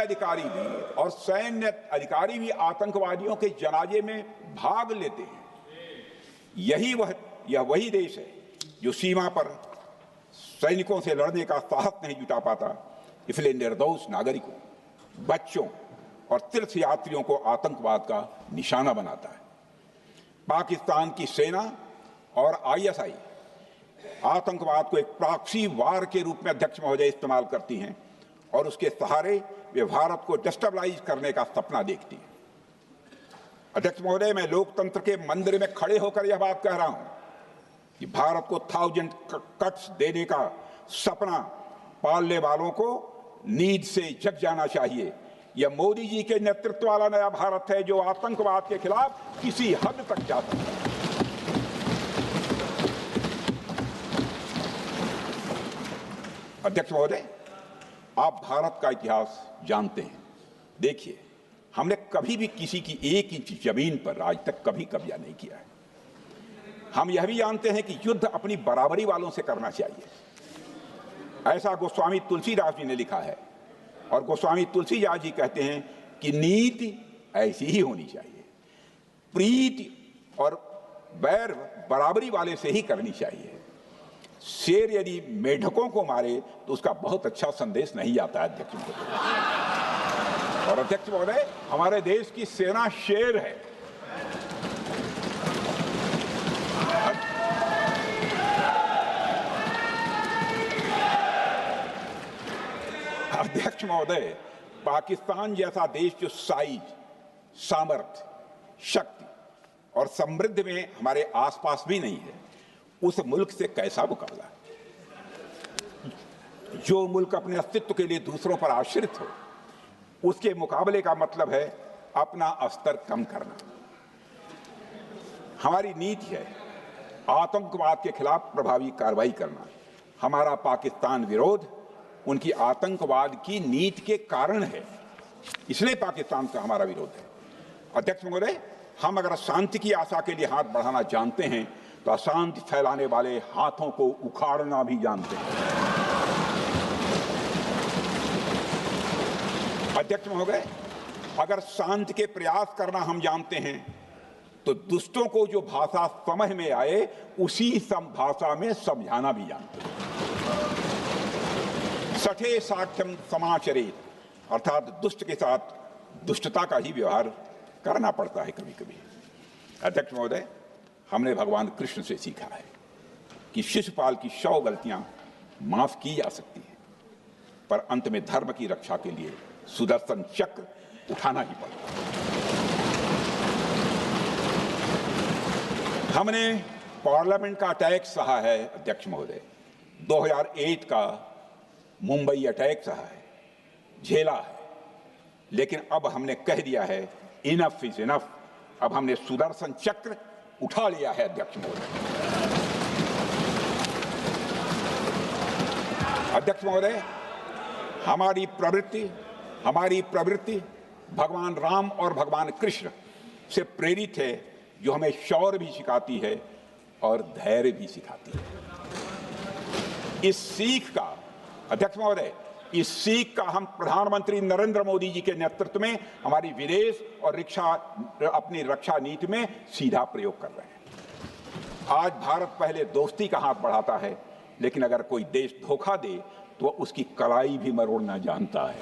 अधिकारी भी आतंकवादियों के जनाजे में भाग लेते हैं। यह वही देश है जो सीमा पर सैनिकों से लड़ने का साहस नहीं जुटा पाता, इसलिए निर्दोष नागरिकों, बच्चों और तीर्थयात्रियों को आतंकवाद का निशाना बनाता है। पाकिस्तान की सेना और आईएसआई आतंकवाद को एक प्रॉक्सी वार के रूप में अध्यक्ष महोदय इस्तेमाल करती हैं और उसके सहारे वे भारत को डिस्टेबलाइज करने का सपना देखती है। अध्यक्ष महोदय, मैं लोकतंत्र के मंदिर में खड़े होकर यह बात कह रहा हूं कि भारत को 1000 कट्स देने का सपना पालने वालों को नींद से जग जाना चाहिए। यह मोदी जी के नेतृत्व वाला नया भारत है जो आतंकवाद के खिलाफ किसी हद तक जा सकता है। अध्यक्ष महोदय, आप भारत का इतिहास जानते हैं। देखिए, हमने कभी भी किसी की 1 इंच जमीन पर आज तक कभी कब्जा नहीं किया है। हम यह भी जानते हैं कि युद्ध अपनी बराबरी वालों से करना चाहिए। ऐसा गोस्वामी तुलसीदास जी ने लिखा है और गोस्वामी तुलसीदास जी कहते हैं कि नीति ऐसी ही होनी चाहिए, प्रीति और बैर बराबरी वाले से ही करनी चाहिए। शेर यदि मेढकों को मारे तो उसका बहुत अच्छा संदेश नहीं आता है अध्यक्ष महोदय। और अध्यक्ष महोदय, हमारे देश की सेना शेर है। अध्यक्ष महोदय, पाकिस्तान जैसा देश जो साइज, सामर्थ्य, शक्ति और समृद्धि में हमारे आसपास भी नहीं है, उस मुल्क से कैसा मुकाबला? जो मुल्क अपने अस्तित्व के लिए दूसरों पर आश्रित हो, उसके मुकाबले का मतलब है अपना स्तर कम करना। हमारी नीति है आतंकवाद के खिलाफ प्रभावी कार्रवाई करना। हमारा पाकिस्तान विरोध उनकी आतंकवाद की नीति के कारण है, इसलिए पाकिस्तान से हमारा विरोध है। अध्यक्ष महोदय, हम अगर शांति की आशा के लिए हाथ बढ़ाना जानते हैं तो अशांति फैलाने वाले हाथों को उखाड़ना भी जानते हैं। अध्यक्ष महोदय, अगर शांति के प्रयास करना हम जानते हैं तो दुष्टों को जो भाषा समझ में आए उसी भाषा में समझाना भी जानते हैं। सठे साक्ष्यम समाचरित, अर्थात दुष्ट के साथ दुष्टता का ही व्यवहार करना पड़ता है कभी कभी। अध्यक्ष महोदय, हमने भगवान कृष्ण से सीखा है कि शिशुपाल की 100 गलतियां माफ की जा सकती हैं, पर अंत में धर्म की रक्षा के लिए सुदर्शन चक्र उठाना ही पड़ता है। हमने पार्लियामेंट का अटैक सहा है अध्यक्ष महोदय, 2008 का मुंबई अटैक सहा है, झेला है, लेकिन अब हमने कह दिया है इनफ इज इनफ। अब हमने सुदर्शन चक्र उठा लिया है अध्यक्ष महोदय। अध्यक्ष महोदय, हमारी प्रवृत्ति भगवान राम और भगवान कृष्ण से प्रेरित है, जो हमें शौर्य भी सिखाती है और धैर्य भी सिखाती है। इस सीख का अध्यक्ष महोदय, इस सीख का हम प्रधानमंत्री नरेंद्र मोदी जी के नेतृत्व में हमारी विदेश और अपनी रक्षा नीति में सीधा प्रयोग कर रहे हैं। आज भारत पहले दोस्ती का हाथ बढ़ाता है, लेकिन अगर कोई देश धोखा दे तो उसकी कलाई भी मरोड़ना जानता है।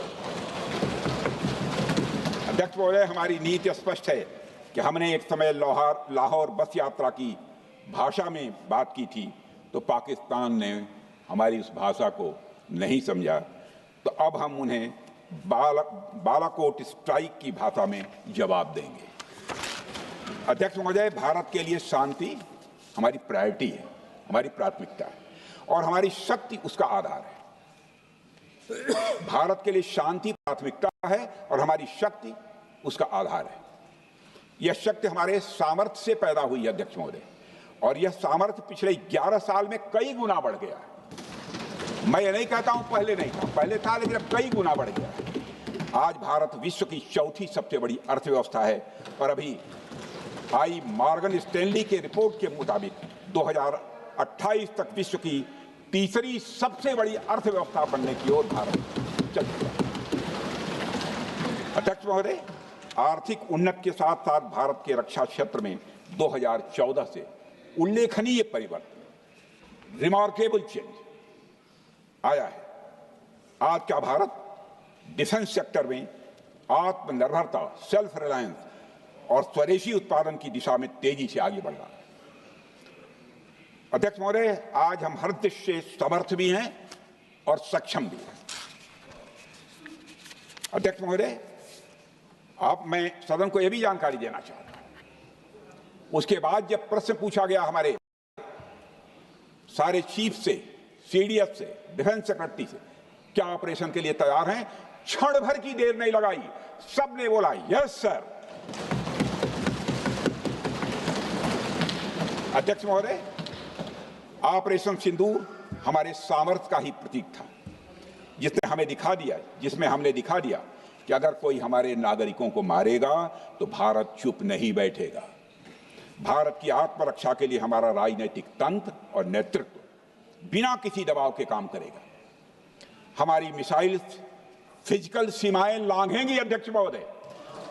अध्यक्ष महोदय, हमारी नीति स्पष्ट है कि हमने एक समय लाहौर बस यात्रा की भाषा में बात की थी, तो पाकिस्तान ने हमारी उस भाषा को नहीं समझा, तो अब हम उन्हें बालाकोट स्ट्राइक की भाषा में जवाब देंगे। अध्यक्ष महोदय, भारत के लिए शांति हमारी प्रायोरिटी है, हमारी प्राथमिकता है और हमारी शक्ति उसका आधार है। भारत के लिए शांति प्राथमिकता है और हमारी शक्ति उसका आधार है। यह शक्ति हमारे सामर्थ्य से पैदा हुई है अध्यक्ष महोदय, और यह सामर्थ्य पिछले 11 साल में कई गुना बढ़ गया है। मैं ये नहीं कहता हूं पहले नहीं था, पहले था, लेकिन अब कई गुना बढ़ गया है। आज भारत विश्व की चौथी सबसे बड़ी अर्थव्यवस्था है और अभी आई मॉर्गन स्टैनली के रिपोर्ट के मुताबिक 2028 तक विश्व की तीसरी सबसे बड़ी अर्थव्यवस्था बनने की ओर भारत चल रहा है। अध्यक्ष महोदय, आर्थिक उन्नति के साथ साथ भारत के रक्षा क्षेत्र में 2014 से उल्लेखनीय परिवर्तन, रिमार्केबल चेंज आया है। आज का भारत डिफेंस सेक्टर में आत्मनिर्भरता, सेल्फ रिलायंस और स्वदेशी उत्पादन की दिशा में तेजी से आगे बढ़ रहा है। अध्यक्ष महोदय, आज हम हर दृष्टि से समर्थ भी हैं और सक्षम भी हैं। अध्यक्ष महोदय, मैं सदन को यह भी जानकारी देना चाहता हूं, उसके बाद जब प्रश्न पूछा गया हमारे सारे चीफ से, सीडीएस से, डिफेंस सेक्रेटरी से, क्या ऑपरेशन के लिए तैयार हैं, क्षण भर की देर नहीं लगाई, सबने बोला यस सर। अध्यक्ष महोदय, ऑपरेशन सिंदूर हमारे सामर्थ्य का ही प्रतीक था, जिसमें हमने दिखा दिया कि अगर कोई हमारे नागरिकों को मारेगा तो भारत चुप नहीं बैठेगा। भारत की आत्मरक्षा के लिए हमारा राजनीतिक तंत्र और नेतृत्व बिना किसी दबाव के काम करेगा। हमारी मिसाइल फिजिकल सीमाएं लांघेंगी अध्यक्ष महोदय,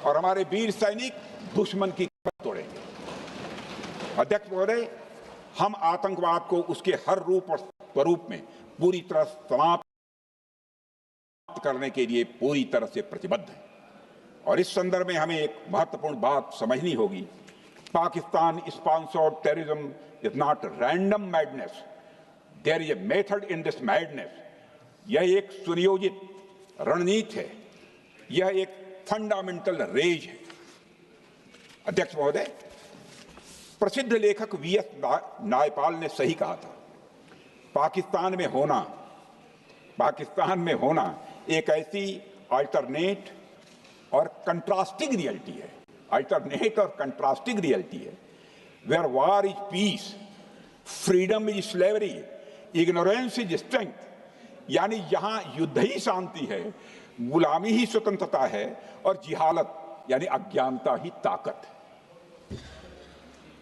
और हमारे वीर सैनिक दुश्मन की कमर तोड़ेंगे। अध्यक्ष महोदय, हम आतंकवाद को उसके हर रूप और स्वरूप में पूरी तरह समाप्त करने के लिए पूरी तरह से प्रतिबद्ध हैं। और इस संदर्भ में हमें एक महत्वपूर्ण बात समझनी होगी, Pakistan sponsored terrorism is not random madness, there is a method in this madness. यह एक सुनियोजित रणनीति है, यह एक फंडामेंटल रेज है। अध्यक्ष महोदय, प्रसिद्ध लेखक वीएस नायपाल ने सही कहा था, पाकिस्तान में होना एक ऐसी अल्टरनेट और कंट्रास्टिंग रियलिटी है, where war is peace, freedom is slavery, ignorance is strength. यानी यहां युद्ध ही शांति है, गुलामी ही स्वतंत्रता है और जिहालत यानी अज्ञानता ही ताकत है।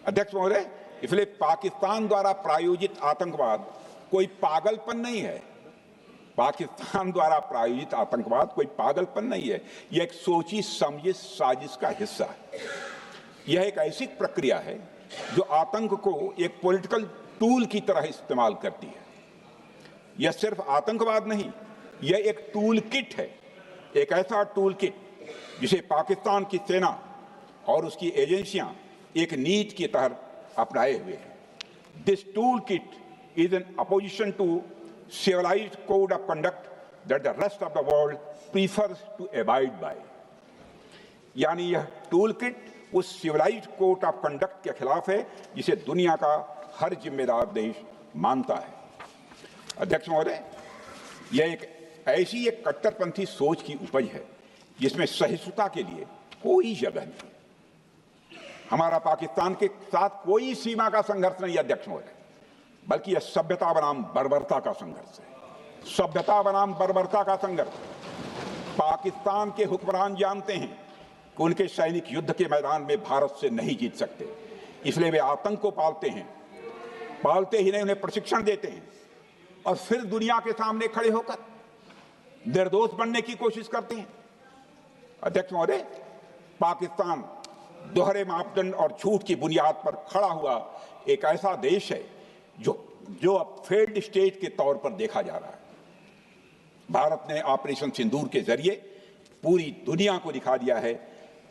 अध्यक्ष महोदय, इसलिए पाकिस्तान द्वारा प्रायोजित आतंकवाद कोई पागलपन नहीं है। पाकिस्तान द्वारा प्रायोजित आतंकवाद कोई पागलपन नहीं है, यह एक सोची समझी साजिश का हिस्सा है। यह एक ऐसी प्रक्रिया है जो आतंक को एक पॉलिटिकल टूल की तरह इस्तेमाल करती है। यह सिर्फ आतंकवाद नहीं, यह एक टूल किट है, एक ऐसा टूल किट जिसे पाकिस्तान की सेना और उसकी एजेंसियां एक नीति की तरह अपनाए हुए हैं। This tool kit is an opposition to civilized code of conduct that the rest of the world prefers to abide by। यानी यह टूल किट उस सिविलाइज्ड कोड ऑफ कंडक्ट के खिलाफ है जिसे दुनिया का हर जिम्मेदार देश मानता है। अध्यक्ष महोदय, यह एक ऐसी कट्टरपंथी सोच की उपज है जिसमें सहिष्णुता के लिए कोई जगह नहीं। हमारा पाकिस्तान के साथ कोई सीमा का संघर्ष नहीं है अध्यक्ष महोदय, बल्कि यह सभ्यता बनाम बर्बरता का संघर्ष है। सभ्यता बनाम बर्बरता का संघर्ष। पाकिस्तान के हुक्मरान जानते हैं कि उनके सैनिक युद्ध के मैदान में भारत से नहीं जीत सकते, इसलिए वे आतंक को पालते ही नहीं, उन्हें प्रशिक्षण देते हैं और फिर दुनिया के सामने खड़े होकर निर्दोष बनने की कोशिश करते हैं। अध्यक्ष महोदय, पाकिस्तान दोहरे मापदंड और झूठ की बुनियाद पर खड़ा हुआ एक ऐसा देश है जो अब फेल्ड स्टेट के तौर पर देखा जा रहा है। भारत ने ऑपरेशन सिंदूर के जरिए पूरी दुनिया को दिखा दिया है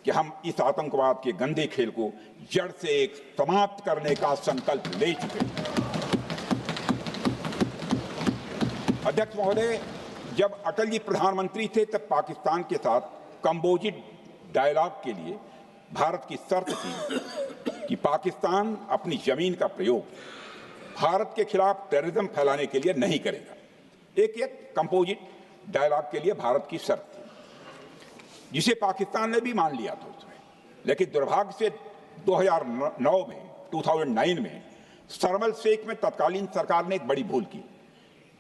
कि हम इस आतंकवाद के गंदे खेल को जड़ से समाप्त करने का संकल्प ले चुके हैं। अध्यक्ष महोदय, जब अटल जी प्रधानमंत्री थे तब पाकिस्तान के साथ कंबोजिट डायलॉग के लिए भारत की शर्त थी कि पाकिस्तान अपनी जमीन का प्रयोग भारत के खिलाफ टेररिज्म फैलाने के लिए नहीं करेगा। एक कंपोजिट डायलॉग के लिए भारत की शर्त थी, जिसे पाकिस्तान ने भी मान लिया था उसमें। लेकिन दुर्भाग्य से 2009 में शर्म शेख में तत्कालीन सरकार ने एक बड़ी भूल की,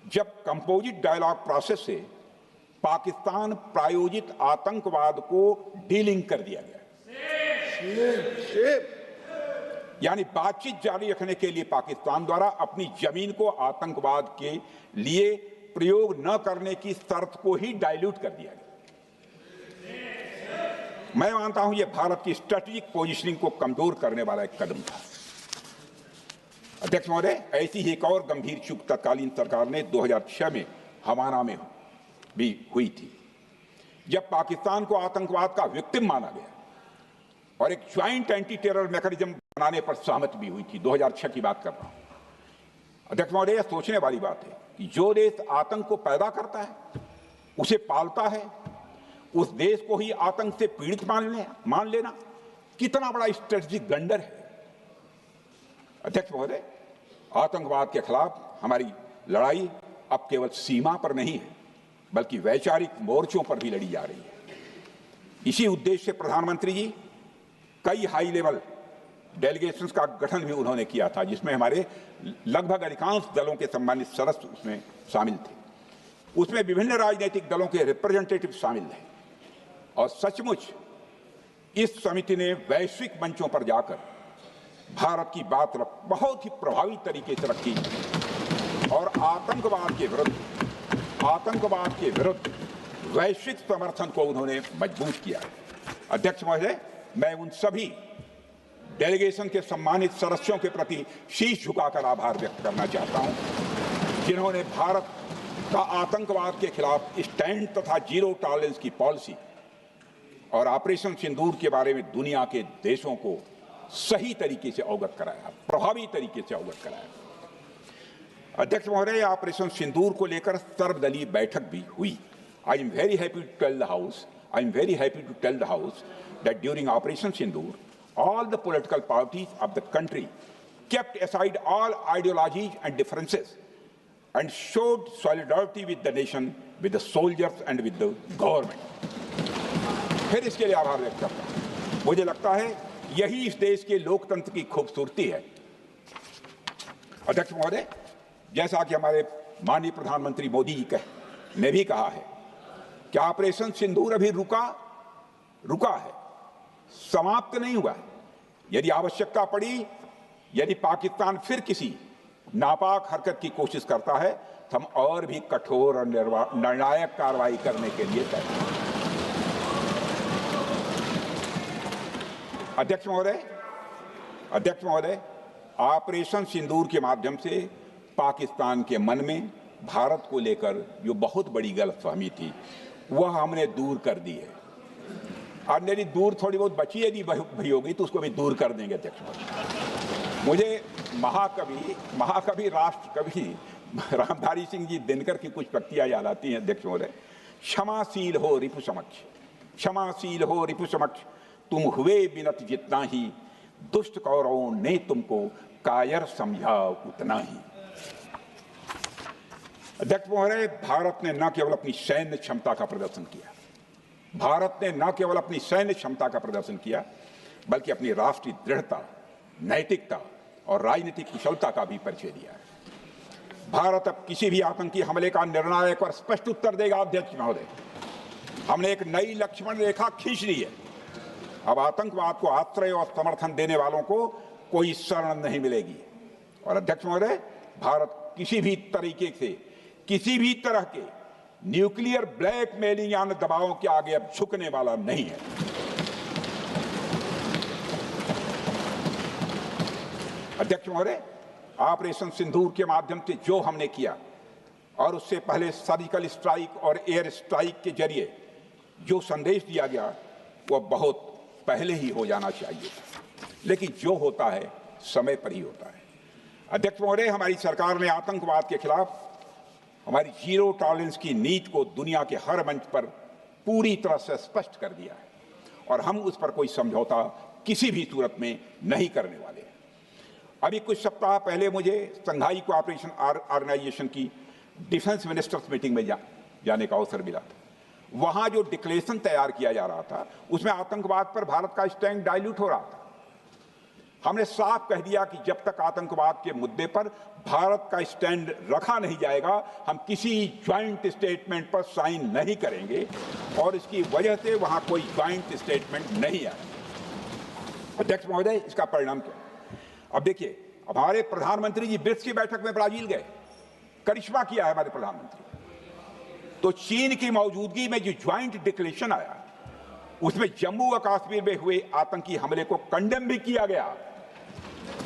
जब कंपोजिट डायलॉग प्रोसेस से पाकिस्तान प्रायोजित आतंकवाद को डीलिंक कर दिया गया। यानी बातचीत जारी रखने के लिए पाकिस्तान द्वारा अपनी जमीन को आतंकवाद के लिए प्रयोग न करने की शर्त को ही डाइल्यूट कर दिया गया। मैं मानता हूं यह भारत की स्ट्रेटेजिक पोजीशनिंग को कमजोर करने वाला एक कदम था। अध्यक्ष महोदय, ऐसी ही एक और गंभीर चूक तत्कालीन सरकार ने 2006 में हवाना में भी हुई थी, जब पाकिस्तान को आतंकवाद का विक्टिम माना गया और एक ज्वाइंट एंटी टेरर मैकेनिज्म बनाने पर सहमति भी हुई थी। 2006 की बात कर रहा हूं। अध्यक्ष महोदय, यह सोचने वाली बात है कि जो देश आतंक को पैदा करता है, उसे पालता है, उस देश को ही आतंक से पीड़ित मान लेना कितना बड़ा स्ट्रेटेजिक ब्लंडर है। अध्यक्ष महोदय, आतंकवाद के खिलाफ हमारी लड़ाई अब केवल सीमा पर नहीं है, बल्कि वैचारिक मोर्चों पर भी लड़ी जा रही है। इसी उद्देश्य से प्रधानमंत्री जी कई हाई लेवल डेलीगेशंस का गठन भी उन्होंने किया था, जिसमें हमारे लगभग अधिकांश दलों के सम्मानित सदस्य उसमें शामिल थे। उसमें विभिन्न राजनीतिक दलों के रिप्रेजेंटेटिव शामिल थे और सचमुच इस समिति ने वैश्विक मंचों पर जाकर भारत की बात बहुत ही प्रभावी तरीके से रखी और आतंकवाद के विरुद्ध वैश्विक समर्थन को उन्होंने मजबूत किया। अध्यक्ष महोदय, मैं उन सभी डेलीगेशन के सम्मानित सदस्यों के प्रति शीश झुकाकर आभार व्यक्त करना चाहता हूं, जिन्होंने भारत का आतंकवाद के खिलाफ स्टैंड तथा जीरो टॉलरेंस की पॉलिसी और ऑपरेशन सिंदूर के बारे में दुनिया के देशों को सही तरीके से अवगत कराया, प्रभावी तरीके से अवगत कराया। अध्यक्ष महोदय, ऑपरेशन सिंदूर को लेकर सर्वदलीय बैठक भी हुई। I am very happy to tell the house that during Operation Sindoor, all the political parties of the country kept aside all ideologies and differences and showed solidarity with the nation, with the soldiers and with the government. फिर इसके लिए आभार व्यक्त करता हूं। मुझे लगता है यही इस देश के लोकतंत्र की खूबसूरती है। अध्यक्ष महोदय, जैसा कि हमारे माननीय प्रधानमंत्री मोदी जी ने भी कहा है कि ऑपरेशन सिंदूर अभी रुका है, समाप्त नहीं हुआ है। यदि आवश्यकता पड़ी, यदि पाकिस्तान फिर किसी नापाक हरकत की कोशिश करता है तो हम और भी कठोर और निर्णायक कार्रवाई करने के लिए तैयार हैं। अध्यक्ष महोदय, ऑपरेशन सिंदूर के माध्यम से पाकिस्तान के मन में भारत को लेकर जो बहुत बड़ी गलतफहमी थी वह हमने दूर कर दी है। और यदि दूर थोड़ी बहुत बची यदि भई होगी तो उसको भी दूर कर देंगे। अध्यक्ष महोदय, मुझे महाकवि राष्ट्र कवि रामधारी सिंह जी दिनकर की कुछ पंक्तियां याद आती हैं। अध्यक्ष महोदय, क्षमाशील हो रिपु समक्ष, तुम हुए बिनत जितना ही, दुष्ट कौरवों ने तुमको कायर समझा उतना ही। अध्यक्ष महोदय, भारत ने न केवल अपनी सैन्य क्षमता का प्रदर्शन किया, बल्कि अपनी राष्ट्रीय दृढ़ता, नैतिकता और राजनीतिक कुशलता का भी परिचय दिया है। भारत अब किसी भी आतंकी हमले का निर्णायक और स्पष्ट उत्तर देगा। अध्यक्ष महोदय, हमने एक नई लक्ष्मण रेखा खींच ली है। अब आतंकवाद को आश्रय और समर्थन देने वालों को कोई शरण नहीं मिलेगी। और अध्यक्ष महोदय, भारत किसी भी तरह के न्यूक्लियर ब्लैकमेलिंग या दबावों के आगे अब झुकने वाला नहीं है। अध्यक्ष महोदय, ऑपरेशन सिंदूर के माध्यम से जो हमने किया और उससे पहले सर्जिकल स्ट्राइक और एयर स्ट्राइक के जरिए जो संदेश दिया गया वह बहुत पहले ही हो जाना चाहिए, लेकिन जो होता है समय पर ही होता है। अध्यक्ष महोदय, हमारी सरकार ने आतंकवाद के खिलाफ हमारी जीरो टॉलरेंस की नीति को दुनिया के हर मंच पर पूरी तरह से स्पष्ट कर दिया है और हम उस पर कोई समझौता किसी भी सूरत में नहीं करने वाले हैं। अभी कुछ सप्ताह पहले मुझे संघाई कोऑपरेशन ऑर्गेनाइजेशन की डिफेंस मिनिस्टर्स मीटिंग में जाने का अवसर मिला था। वहां जो डिक्लेरेशन तैयार किया जा रहा था उसमें आतंकवाद पर भारत का स्टैंड डाइल्यूट हो रहा था। हमने साफ कह दिया कि जब तक आतंकवाद के मुद्दे पर भारत का स्टैंड रखा नहीं जाएगा, हम किसी ज्वाइंट स्टेटमेंट पर साइन नहीं करेंगे और इसकी वजह से वहां कोई ज्वाइंट स्टेटमेंट नहीं आया। अध्यक्ष महोदय, इसका परिणाम क्या? अब देखिए, हमारे प्रधानमंत्री जी ब्रिक्स की बैठक में ब्राजील गए, करिश्मा किया है हमारे प्रधानमंत्री। तो चीन की मौजूदगी में जो ज्वाइंट डिक्लेरेशन आया उसमें जम्मू और कश्मीर में हुए आतंकी हमले को कंडेम भी किया गया।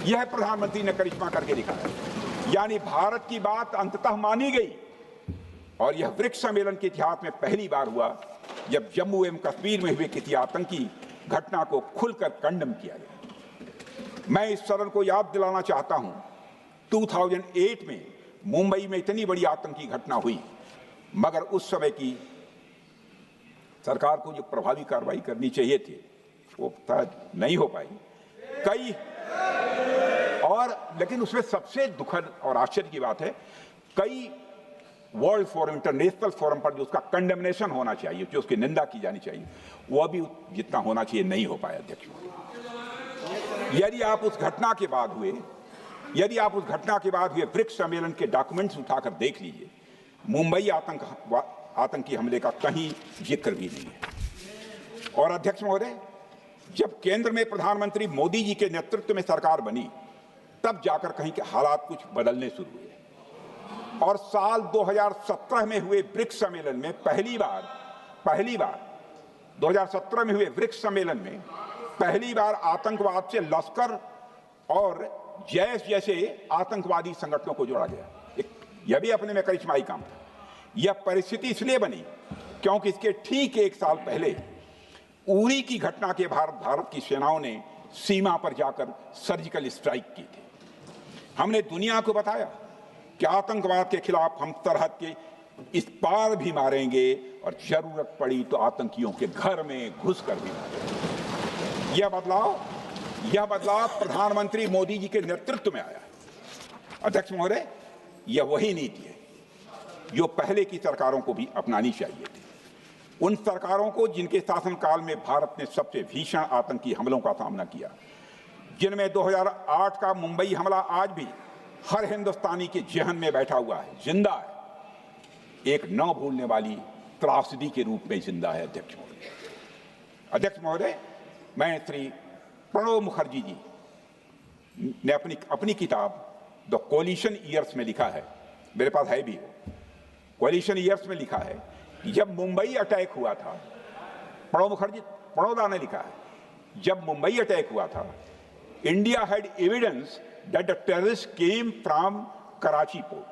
यह प्रधानमंत्री ने करिश्मा करके दिखाया, यानी भारत की बात अंततः मानी गई। और यह ब्रिक्स सम्मेलन के इतिहास में पहली बार हुआ जब जम्मू एवं कश्मीर में हुए किसी आतंकी घटना को खुलकर कंडेम किया गया। मैं इस सदन को याद दिलाना चाहता हूं, 2008 में मुंबई में इतनी बड़ी आतंकी घटना हुई, मगर उस समय की सरकार को जो प्रभावी कार्रवाई करनी चाहिए थी वो नहीं हो पाई। लेकिन उसमें सबसे दुखद और आश्चर्य की बात है, कई वर्ल्ड फोरम, इंटरनेशनल फोरम पर जो उसका कंडेमनेशन होना चाहिए, जो उसकी निंदा की जानी चाहिए, वह भी जितना होना चाहिए नहीं हो पाया। अध्यक्ष, यदि आप उस घटना के बाद हुए ब्रिक्स सम्मेलन के डॉक्यूमेंट्स उठाकर देख लीजिए, मुंबई आतंकी हमले का कहीं जिक्र भी नहीं है। और अध्यक्ष महोदय, जब केंद्र में प्रधानमंत्री मोदी जी के नेतृत्व में सरकार बनी तब जाकर कहीं के हालात कुछ बदलने शुरू हुए और साल 2017 में हुए ब्रिक्स सम्मेलन में पहली बार 2017 में हुए ब्रिक्स सम्मेलन में पहली बार आतंकवाद से लश्कर और जैश जैसे आतंकवादी संगठनों को जोड़ा गया। यह भी अपने में करिश्माई काम था। यह परिस्थिति इसलिए बनी क्योंकि इसके ठीक एक साल पहले उरी की घटना के भारत की सेनाओं ने सीमा पर जाकर सर्जिकल स्ट्राइक की थी। हमने दुनिया को बताया कि आतंकवाद के खिलाफ हम सरहद के इस पार भी मारेंगे और जरूरत पड़ी तो आतंकियों के घर में घुसकर भी मारेंगे। यह बदलाव प्रधानमंत्री मोदी जी के नेतृत्व में आया है। अध्यक्ष महोदय, यह वही नीति है जो पहले की सरकारों को भी अपनानी चाहिए थी। उन सरकारों को जिनके शासनकाल में भारत ने सबसे भीषण आतंकी हमलों का सामना किया, जिनमें 2008 का मुंबई हमला आज भी हर हिंदुस्तानी के जेहन में बैठा हुआ है, जिंदा है, एक न भूलने वाली त्रासदी के रूप में जिंदा है। अध्यक्ष महोदय, मैं श्री प्रणब मुखर्जी जी ने अपनी किताब द कोलिशन ईयर्स में लिखा है, मेरे पास है भी, कोलिशन ईयर्स में लिखा है कि जब मुंबई अटैक हुआ था, प्रणब ने लिखा है, जब मुंबई अटैक हुआ था, India had evidence that the terrorist came from Karachi port.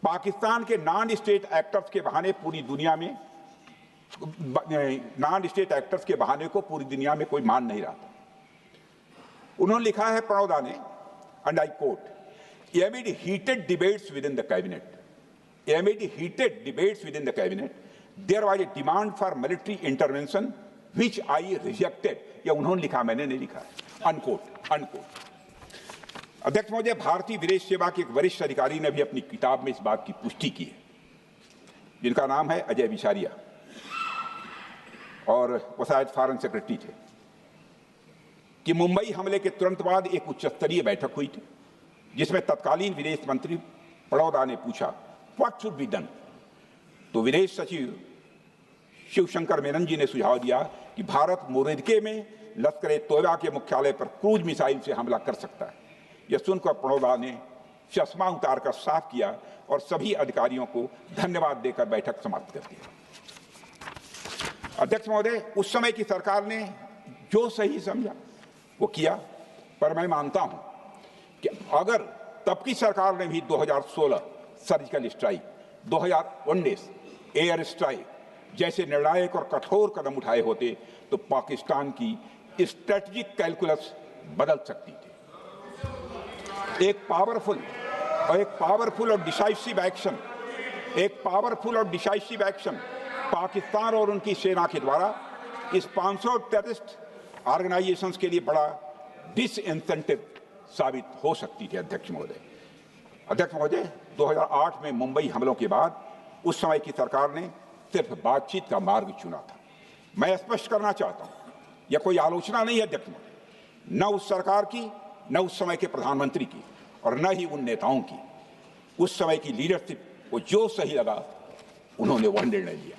Pakistan के नॉन स्टेट एक्टर्स के बहाने पूरी दुनिया में, नॉन स्टेट एक्टर्स के बहाने को पूरी दुनिया में कोई मान नहीं रहा था। उन्होंने लिखा है प्रणब ने, and I quote, amid heated debates within the cabinet, there was a demand for military intervention which I rejected. यह उन्होंने लिखा, मैंने नहीं लिखा है, अनकोट। अध्यक्ष महोदय, भारतीय विदेश सेवा के एक वरिष्ठ अधिकारी ने भी अपनी किताब में इस बात की पुष्टि की है, जिनका नाम है अजय बिसारिया, और वो शायद फॉरेन सेक्रेटरी थे, कि मुंबई हमले के तुरंत बाद एक उच्च स्तरीय बैठक हुई थी जिसमें तत्कालीन विदेश मंत्री प्रणब ने पूछा व्हाट शुड बी डन। तो विदेश सचिव शिवशंकर मेनन जी ने सुझाव दिया कि भारत मोरदके में लश्कर-ए-तोयबा के मुख्यालय पर क्रूज मिसाइल से हमला कर सकता है। यह सुनकर प्रणब ने चश्मा उतारकर साफ किया और सभी अधिकारियों को धन्यवाद देकर बैठक समाप्त कर दिया। अध्यक्ष महोदय, उस समय की सरकार ने जो सही समझा वो किया, पर मैं मानता हूं कि अगर तब की सरकार ने भी 2016 सर्जिकल स्ट्राइक, 2019 एयर स्ट्राइक जैसे निर्णायक और कठोर कदम उठाए होते तो पाकिस्तान की स्ट्रेटजिक कैलकुलस बदल सकती थी। एक पावरफुल और डिसाइसिव एक्शन पाकिस्तान और उनकी सेना के द्वारा इस 500 टेररिस्ट ऑर्गेनाइजेशंस के लिए बड़ा डिसइंसेंटिव साबित हो सकती थी। अध्यक्ष महोदय, 2008 में मुंबई हमलों के बाद उस समय की सरकार ने सिर्फ बातचीत का मार्ग चुना था। मैं स्पष्ट करना चाहता हूं, यह कोई आलोचना नहीं है अध्यक्ष महोदय, न उस सरकार की, न उस समय के प्रधानमंत्री की, और न ही उन नेताओं की। उस समय की लीडरशिप को जो सही लगा उन्होंने वह निर्णय लिया।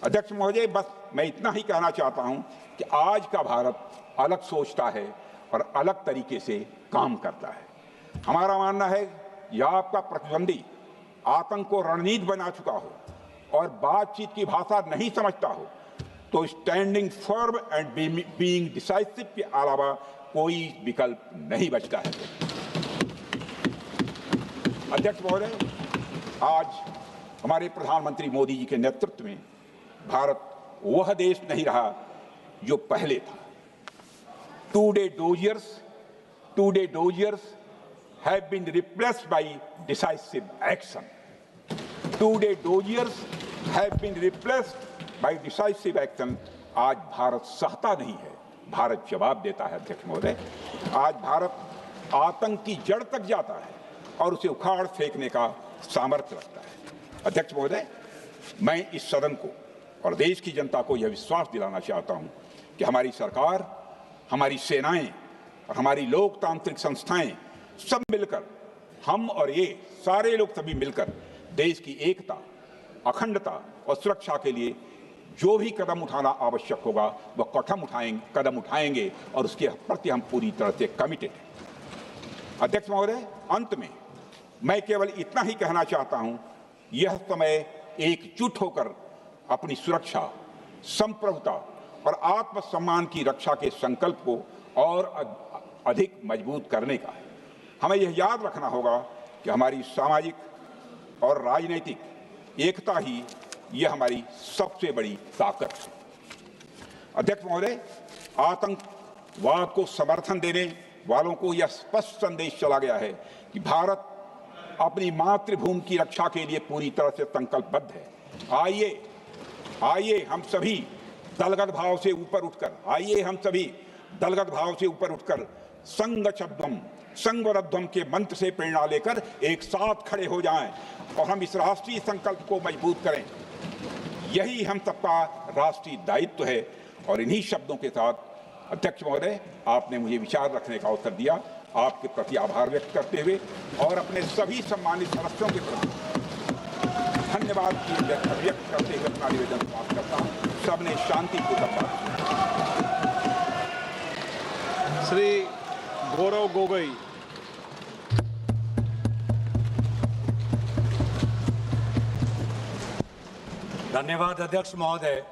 अध्यक्ष महोदय, बस मैं इतना ही कहना चाहता हूं कि आज का भारत अलग सोचता है और अलग तरीके से काम करता है। हमारा मानना है यह आपका प्रतिद्वंदी आतंक को रणनीति बना चुका हो और बातचीत की भाषा नहीं समझता हो तो standing firm and being decisive के अलावा कोई विकल्प नहीं बचता है। अध्यक्ष महोदय, आज हमारे प्रधानमंत्री मोदी जी के नेतृत्व में भारत वह देश नहीं रहा जो पहले था। Today doziers have been replaced by decisive action. आज भारत सहता नहीं है, भारत जवाब देता है। अध्यक्ष महोदय, आज भारत आतंक की जड़ तक जाता है और उसे उखाड़ फेंकने का सामर्थ्य रखता है। अध्यक्ष महोदय, मैं इस सदन को और देश की जनता को यह विश्वास दिलाना चाहता हूं कि हमारी सरकार, हमारी सेनाएं और हमारी लोकतांत्रिक संस्थाएं सब मिलकर, हम और ये सारे लोग सभी मिलकर देश की एकता, अखंडता और सुरक्षा के लिए जो भी कदम उठाना आवश्यक होगा वह कदम उठाएंगे और उसके प्रति हम पूरी तरह से कमिटेड हैं। अध्यक्ष महोदय, अंत में मैं केवल इतना ही कहना चाहता हूं, यह समय एकजुट होकर अपनी सुरक्षा, संप्रभुता और आत्मसम्मान की रक्षा के संकल्प को और अधिक मजबूत करने का है। हमें यह याद रखना होगा कि हमारी सामाजिक और राजनीतिक एकता ही यह हमारी सबसे बड़ी ताकत है। अध्यक्ष महोदय, आतंकवाद को समर्थन देने वालों को यह स्पष्ट संदेश चला गया है कि भारत अपनी मातृभूमि की रक्षा के लिए पूरी तरह से संकल्पबद्ध है। आइए हम सभी दलगत भाव से ऊपर उठकर, आइए हम सभी दलगत भाव से ऊपर उठकर संगच्छध्वम संगवरध्वम के मंत्र से प्रेरणा लेकर एक साथ खड़े हो जाएं और हम इस राष्ट्रीय संकल्प को मजबूत करें। यही हम सबका राष्ट्रीय दायित्व है। और इन्हीं शब्दों के साथ अध्यक्ष महोदय, आपने मुझे विचार रखने का अवसर दिया, आपके प्रति आभार व्यक्त करते हुए और अपने सभी सम्मानित सदस्यों के प्रति धन्यवाद व्यक्त करते हुए अपना निवेदन समाप्त करता हूँ। सबने शांतिपूर्वक बात की। श्री गौरव गोगोई। धन्यवाद अध्यक्ष महोदय।